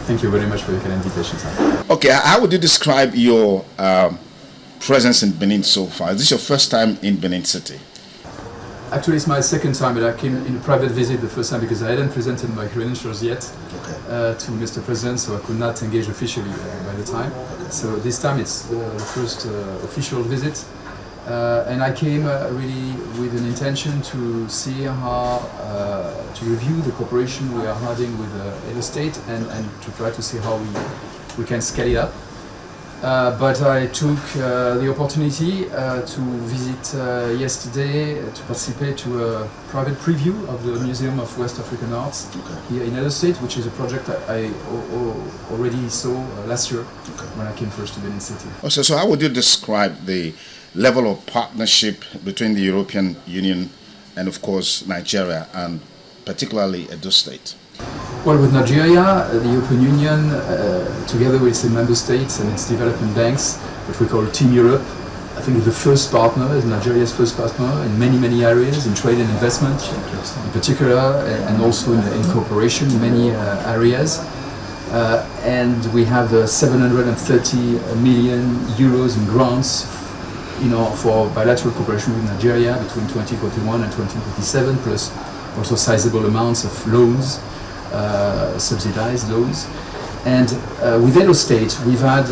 Thank you very much for your kind invitation, sir. Okay, how would you describe your presence in Benin so far? Is this your first time in Benin City? Actually, it's my second time, but I came in a private visit the first time because I hadn't presented my credentials yet to Mr. President, so I could not engage officially by the time. Okay. So this time it's the first official visit. And I came really with an intention to see how, to review the cooperation we are having with Edo State and to try to see how we can scale it up. But I took the opportunity to visit yesterday to participate to a private preview of the Museum of West African Arts here in Edo State, which is a project I already saw last year when I came first to Benin City. Also, so how would you describe the level of partnership between the European Union and, of course, Nigeria, and particularly Edo State? Well, with Nigeria, the European Union, together with its member states and its development banks, which we call Team Europe, I think is the first partner, is Nigeria's first partner in many areas, in trade and investment in particular, and also in cooperation in many areas. And we have 730 million euros in grants for bilateral cooperation with Nigeria between 2041 and 2027, plus also sizable amounts of loans, subsidized loans. And with Edo State, we've had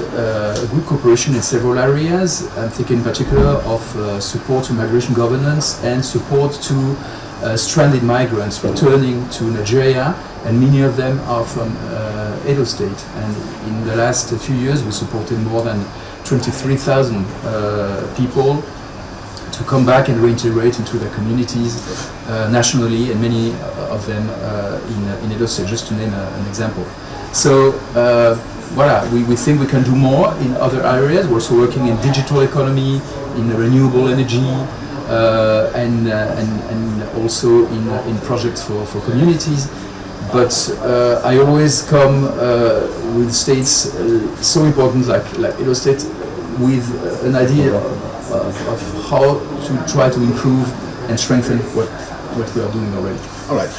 good cooperation in several areas. I'm thinking in particular of support to migration governance and support to stranded migrants returning to Nigeria, and many of them are from Edo State. And in the last few years, we supported more than 23,000 people to come back and reintegrate into their communities nationally, and many of them in Edo State, just to name an example. So we think we can do more in other areas. We're also working in digital economy, in renewable energy, and also in projects for communities. But I always come with states so important like Edo State with an idea of how to try to improve and strengthen what we are doing already. All right.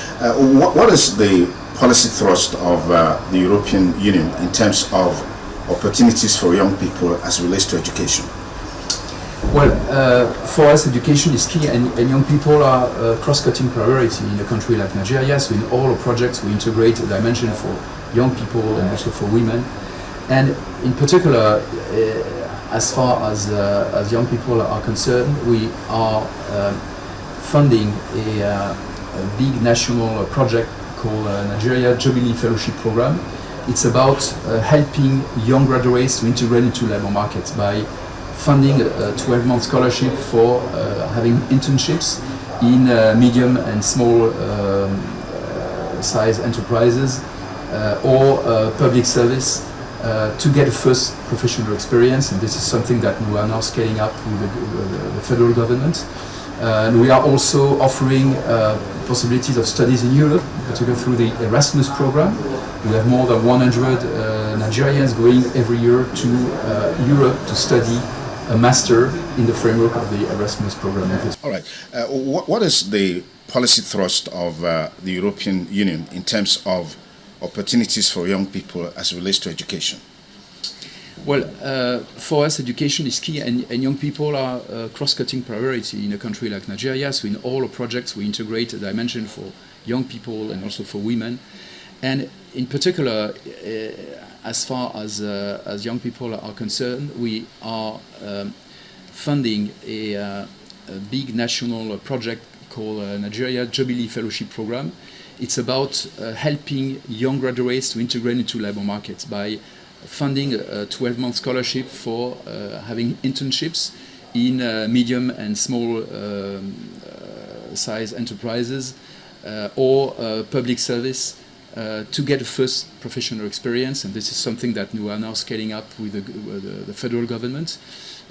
What is the policy thrust of the European Union in terms of opportunities for young people as it relates to education? Well, for us, education is key, and young people are a cross-cutting priority in a country like Nigeria. So in all our projects, we integrate a dimension for young people and also for women. And in particular, as far as young people are concerned, we are funding a big national project called Nigeria Jubilee Fellowship Program. It's about helping young graduates to integrate into labor markets by funding a 12-month scholarship for having internships in medium and small size enterprises or public service to get a first professional experience, and this is something that we are now scaling up with the federal government. And we are also offering possibilities of studies in Europe, particularly through the Erasmus program. We have more than 100 Nigerians going every year to Europe to study a master in the framework of the Erasmus program. All right. What is the policy thrust of the European Union in terms of opportunities for young people as it relates to education? Well, for us, education is key, and young people are a cross-cutting priority in a country like Nigeria. So in all our projects, we integrate a dimension for young people and also for women. And in particular, as far as young people are concerned, we are funding a big national project called Nigeria Jubilee Fellowship Program. It's about helping young graduates to integrate into labor markets by funding a 12-month scholarship for having internships in medium and small size enterprises or public service to get a first professional experience, and this is something that we are now scaling up with the federal government.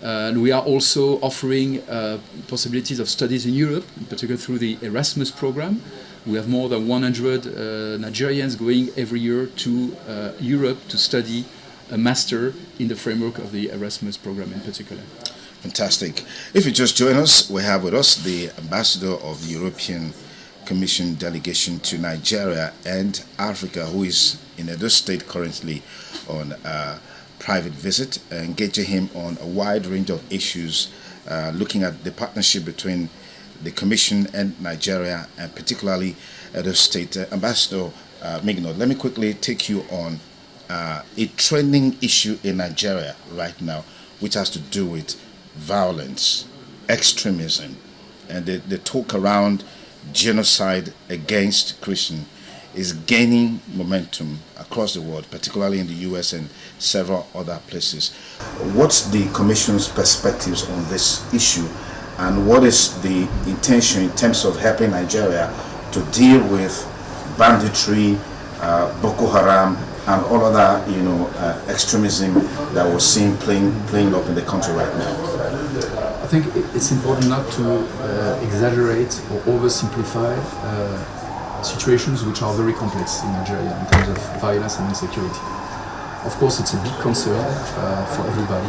And we are also offering possibilities of studies in Europe, in particular through the Erasmus program. We have more than 100 Nigerians going every year to Europe to study a master in the framework of the Erasmus program in particular. Fantastic. If you just join us, we have with us the ambassador of the European Commission delegation to Nigeria and Africa, who is in Edo State currently on a private visit, engaging him on a wide range of issues, looking at the partnership between the Commission and Nigeria, and particularly Edo State. Ambassador Migno, let me quickly take you on a trending issue in Nigeria right now, which has to do with violence, extremism, and the talk around genocide against Christians is gaining momentum across the world, particularly in the US and several other places. What's the Commission's perspectives on this issue, and what is the intention in terms of helping Nigeria to deal with banditry, Boko Haram, and all other, extremism that we're seeing playing up in the country right now? I think it's important not to exaggerate or oversimplify situations which are very complex in Nigeria in terms of violence and insecurity. Of course, it's a big concern for everybody,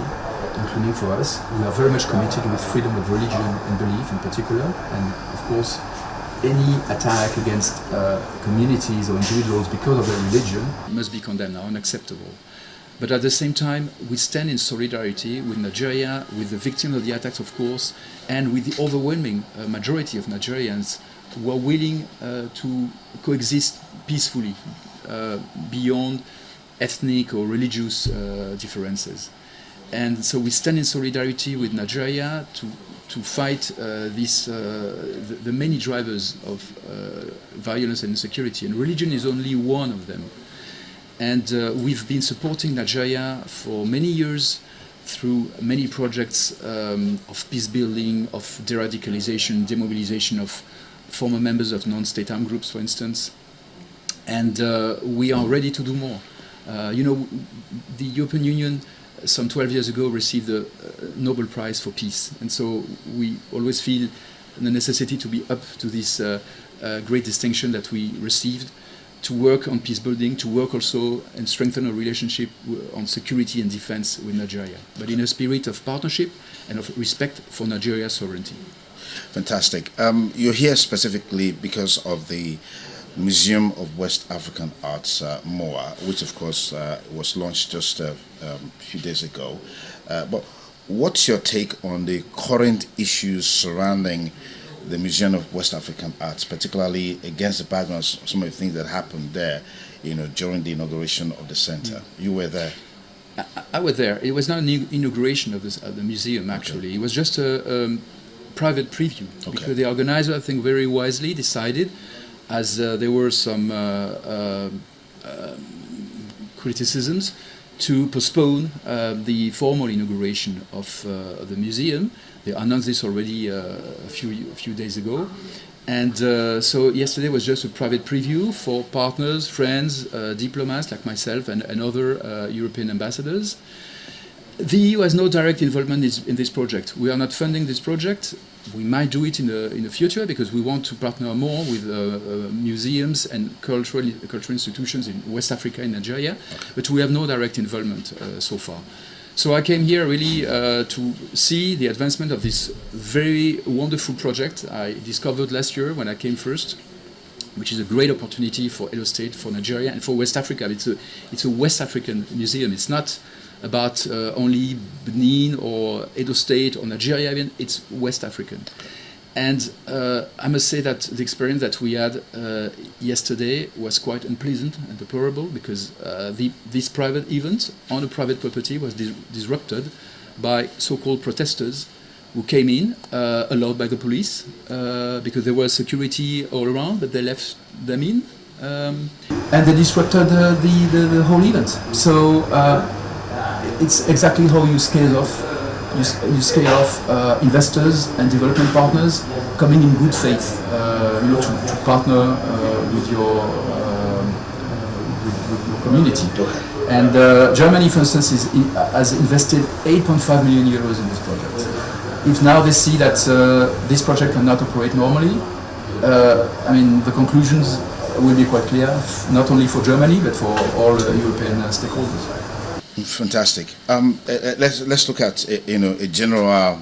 including for us. We are very much committed with freedom of religion and belief in particular, and of course, any attack against communities or individuals because of their religion must be condemned, are unacceptable. But at the same time, we stand in solidarity with Nigeria, with the victims of the attacks, of course, and with the overwhelming majority of Nigerians who are willing to coexist peacefully beyond ethnic or religious differences. And so we stand in solidarity with Nigeria to fight the many drivers of violence and insecurity, and religion is only one of them. And we've been supporting Nigeria for many years through many projects of peace building, of de-radicalization, demobilization of former members of non-state armed groups, for instance. And we are ready to do more. The European Union some 12 years ago received the Nobel Prize for Peace. And so we always feel the necessity to be up to this great distinction that we received, to work on peace building, to work also and strengthen a relationship on security and defense with Nigeria, but in a spirit of partnership and of respect for Nigeria's sovereignty. Fantastic. You're here specifically because of the Museum of West African Arts, MOA, which of course was launched just a few days ago. But what's your take on the current issues surrounding the Museum of West African Arts, particularly against the background of some of the things that happened there, during the inauguration of the center? You were there. I was there. It was not an inauguration of the museum, actually. Okay. It was just a private preview. Okay. Because the organizer, I think, very wisely decided, as there were some criticisms, to postpone the formal inauguration of the museum. They announced this already a few days ago. And so yesterday was just a private preview for partners, friends, diplomats like myself and other European ambassadors. The EU has no direct involvement in this project. We are not funding this project. We might do it in the future because we want to partner more with museums and cultural institutions in West Africa and Nigeria, but we have no direct involvement so far. So I came here really to see the advancement of this very wonderful project I discovered last year when I came first, which is a great opportunity for Edo State, for Nigeria, and for West Africa. It's a West African museum. It's not about only Benin or Edo State or Nigeria, even. It's West African. And I must say that the experience that we had yesterday was quite unpleasant and deplorable because this private event on a private property was disrupted by so-called protesters who came in, allowed by the police, because there was security all around, but they left them in. And they disrupted the whole event. So it's exactly how you scale off. You scale off investors and development partners coming in good faith, to partner with your community. And Germany, for instance, has invested 8.5 million euros in this project. If now they see that this project cannot operate normally, the conclusions will be quite clear, not only for Germany but for all European stakeholders. Fantastic. Let's look at a general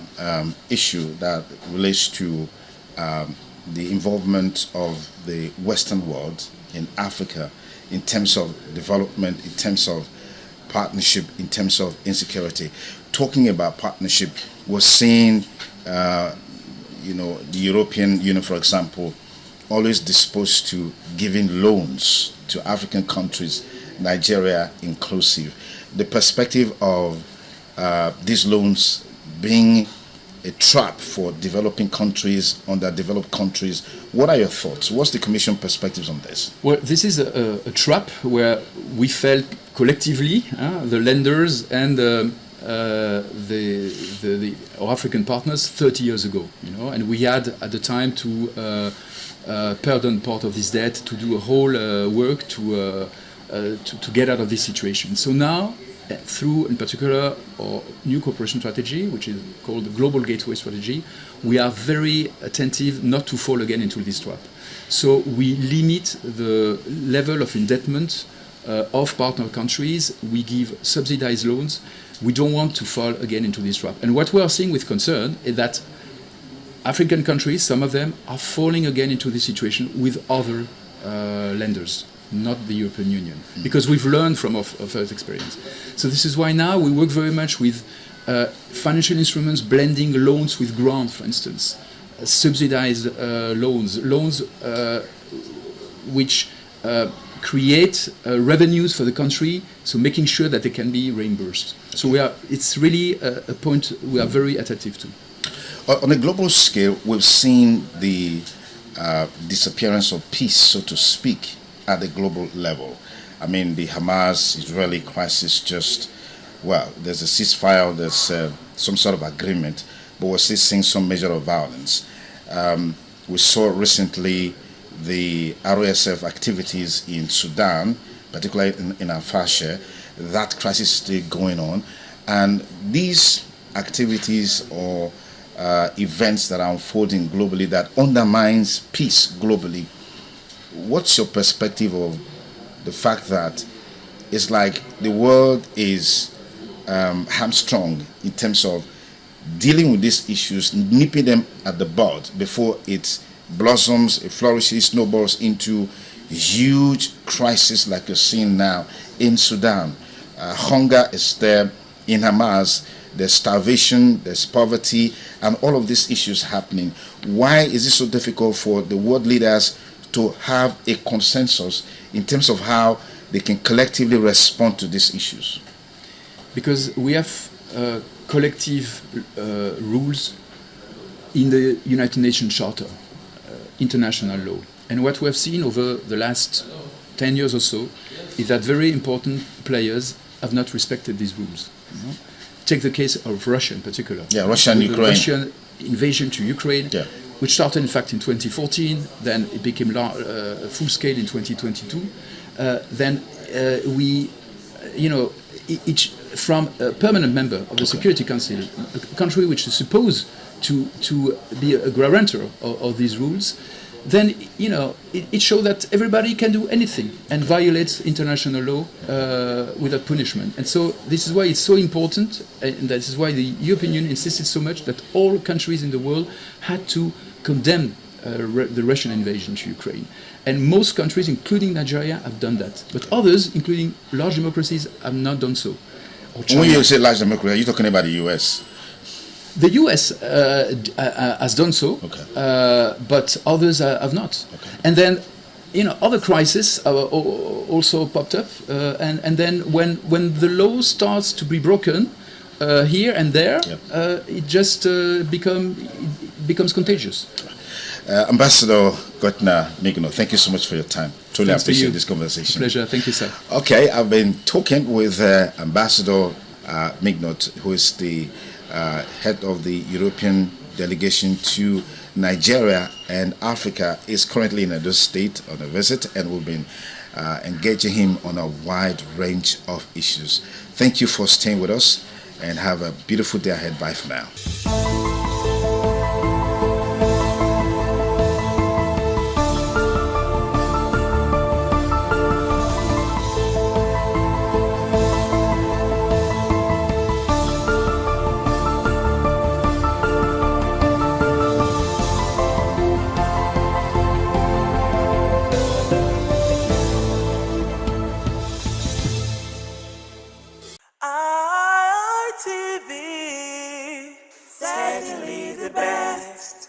issue that relates to the involvement of the Western world in Africa in terms of development, in terms of partnership, in terms of insecurity. Talking about partnership, we're seeing the European Union, for example, always disposed to giving loans to African countries, Nigeria inclusive. The perspective of these loans being a trap for developing countries, underdeveloped countries. What are your thoughts? What's the Commission perspectives on this? Well, this is a trap where we felt collectively, the lenders and our African partners 30 years ago, and we had at the time to pardon part of this debt, to do a whole work to get out of this situation. So now, through, in particular, our new cooperation strategy, which is called the Global Gateway Strategy, we are very attentive not to fall again into this trap. So we limit the level of indebtedness of partner countries. We give subsidized loans. We don't want to fall again into this trap. And what we are seeing with concern is that African countries, some of them, are falling again into this situation with other lenders, not the European Union, because we've learned from our first experience. So this is why now we work very much with financial instruments, blending loans with grants, for instance, subsidized loans which create revenues for the country, so making sure that they can be reimbursed. So it's really a point we are very attentive to. On a global scale, we've seen the disappearance of peace, so to speak, at the global level. I mean, the Hamas-Israeli crisis there's a ceasefire, there's some sort of agreement, but we're still seeing some measure of violence. We saw recently the RSF activities in Sudan, particularly in Al-Fasher. That crisis is still going on. And these activities or events that are unfolding globally that undermines peace globally, what's your perspective of the fact that it's like the world is hamstrung in terms of dealing with these issues, nipping them at the bud before it blossoms, it flourishes, snowballs into huge crisis like you're seeing now in Sudan? Hunger is there in Hamas. there's starvation, there's poverty, and all of these issues happening. Why is it so difficult for the world leaders to have a consensus in terms of how they can collectively respond to these issues? Because we have collective rules in the United Nations Charter, international law. And what we have seen over the last 10 years or so is that very important players have not respected these rules. You know? Take the case of Russia in particular. Yeah, Russia and Ukraine. The Russian invasion to Ukraine, yeah, which started in fact in 2014, then it became full scale in 2022. Then we, you know, each from a permanent member of the Security Council, a country which is supposed to be a guarantor of these rules, then you know it shows that everybody can do anything and violates international law without punishment. And so this is why it's so important, and this is why the European Union insisted so much that all countries in the world had to condemn the Russian invasion to Ukraine. And most countries, including Nigeria, have done that. But others, including large democracies, have not done so. When you say large democracy, are you talking about the US? The US has done so, but others have not. Okay. And then, you know, other crises also popped up. And then when the law starts to be broken here and there, it just becomes contagious. Ambassador Gotna Migno, thank you so much for your time. Truly appreciate this conversation. Pleasure. Thank you, sir. Okay, I've been talking with Ambassador Mignot, who is the head of the European delegation to Nigeria and Africa, is currently in Edo State on a visit, and we've been engaging him on a wide range of issues. Thank you for staying with us, and have a beautiful day ahead. Bye for now. ITV, certainly the best.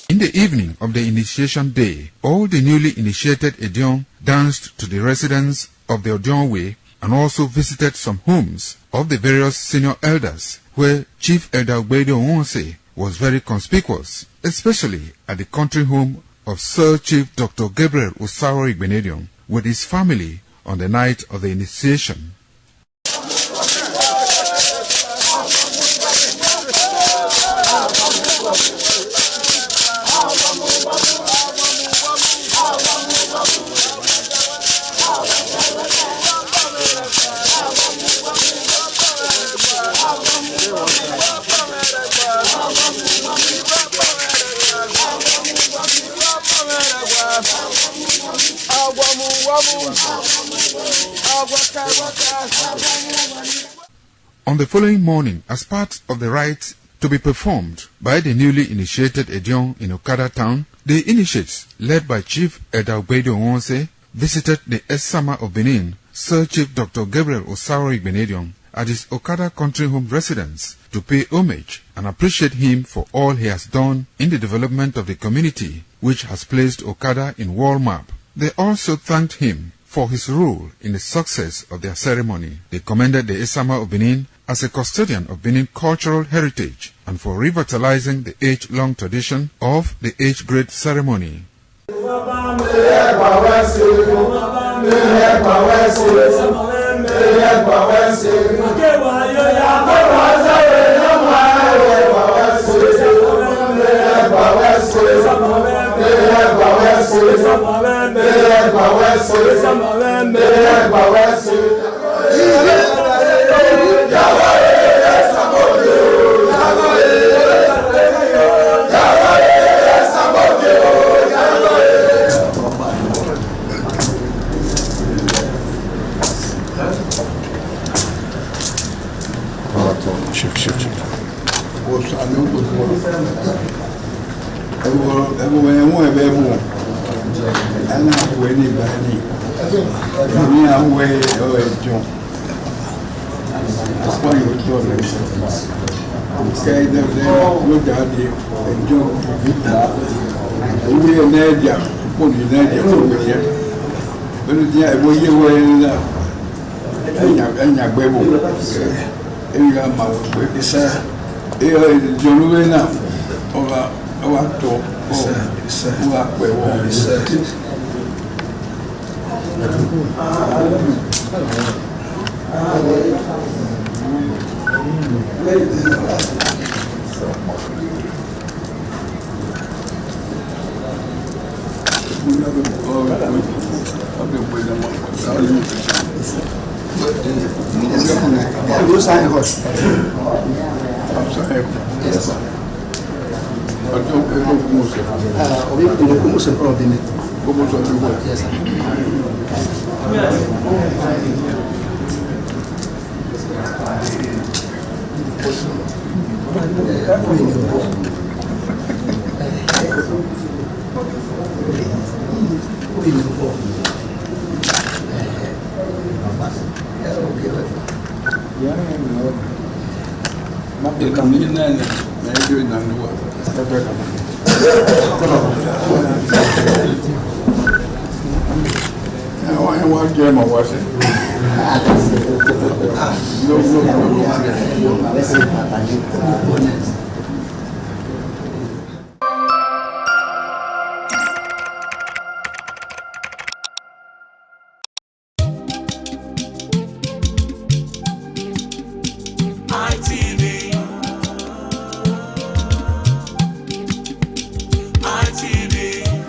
In the evening of the initiation day, all the newly initiated Edion danced to the residents of the Edion Way and also visited some homes of the various senior elders, where Chief Elder Ogbede Onwonse was very conspicuous, especially at the country home of Sir Chief Dr. Gabriel Usaro Igbenedion with his family on the night of the initiation. On the following morning, as part of the rite to be performed by the newly initiated Edion in Okada town, the initiates, led by Chief Edalbedo Onse, visited the Esama of Benin, Sir Chief Dr. Gabriel Osaro Igbenedion, at his Okada country home residence to pay homage and appreciate him for all he has done in the development of the community, which has placed Okada in world map. They also thanked him for his role in the success of their ceremony. They commended the Esama of Benin as a custodian of Benin cultural heritage and for revitalizing the age-long tradition of the age-grade ceremony.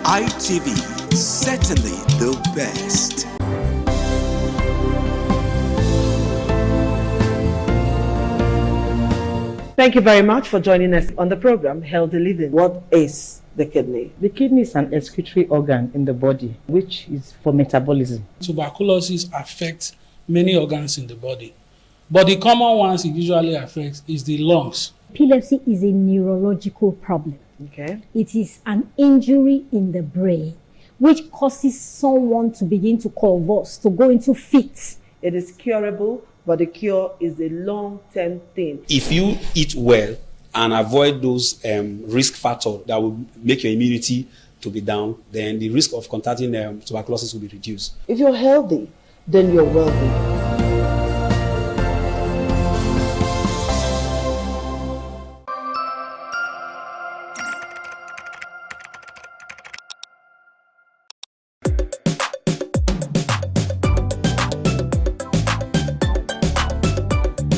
ITV, certainly the best. Thank you very much for joining us on the program Healthy Living. What is the kidney? The kidney is an excretory organ in the body, which is for metabolism. Tuberculosis affects many organs in the body, but the common ones it usually affects is the lungs. Epilepsy is a neurological problem. Okay. It is an injury in the brain which causes someone to begin to convulse, to go into fits. It is curable, but the cure is a long-term thing. If you eat well and avoid those risk factors that will make your immunity to be down, then the risk of contracting tuberculosis will be reduced. If you're healthy, then you're wealthy.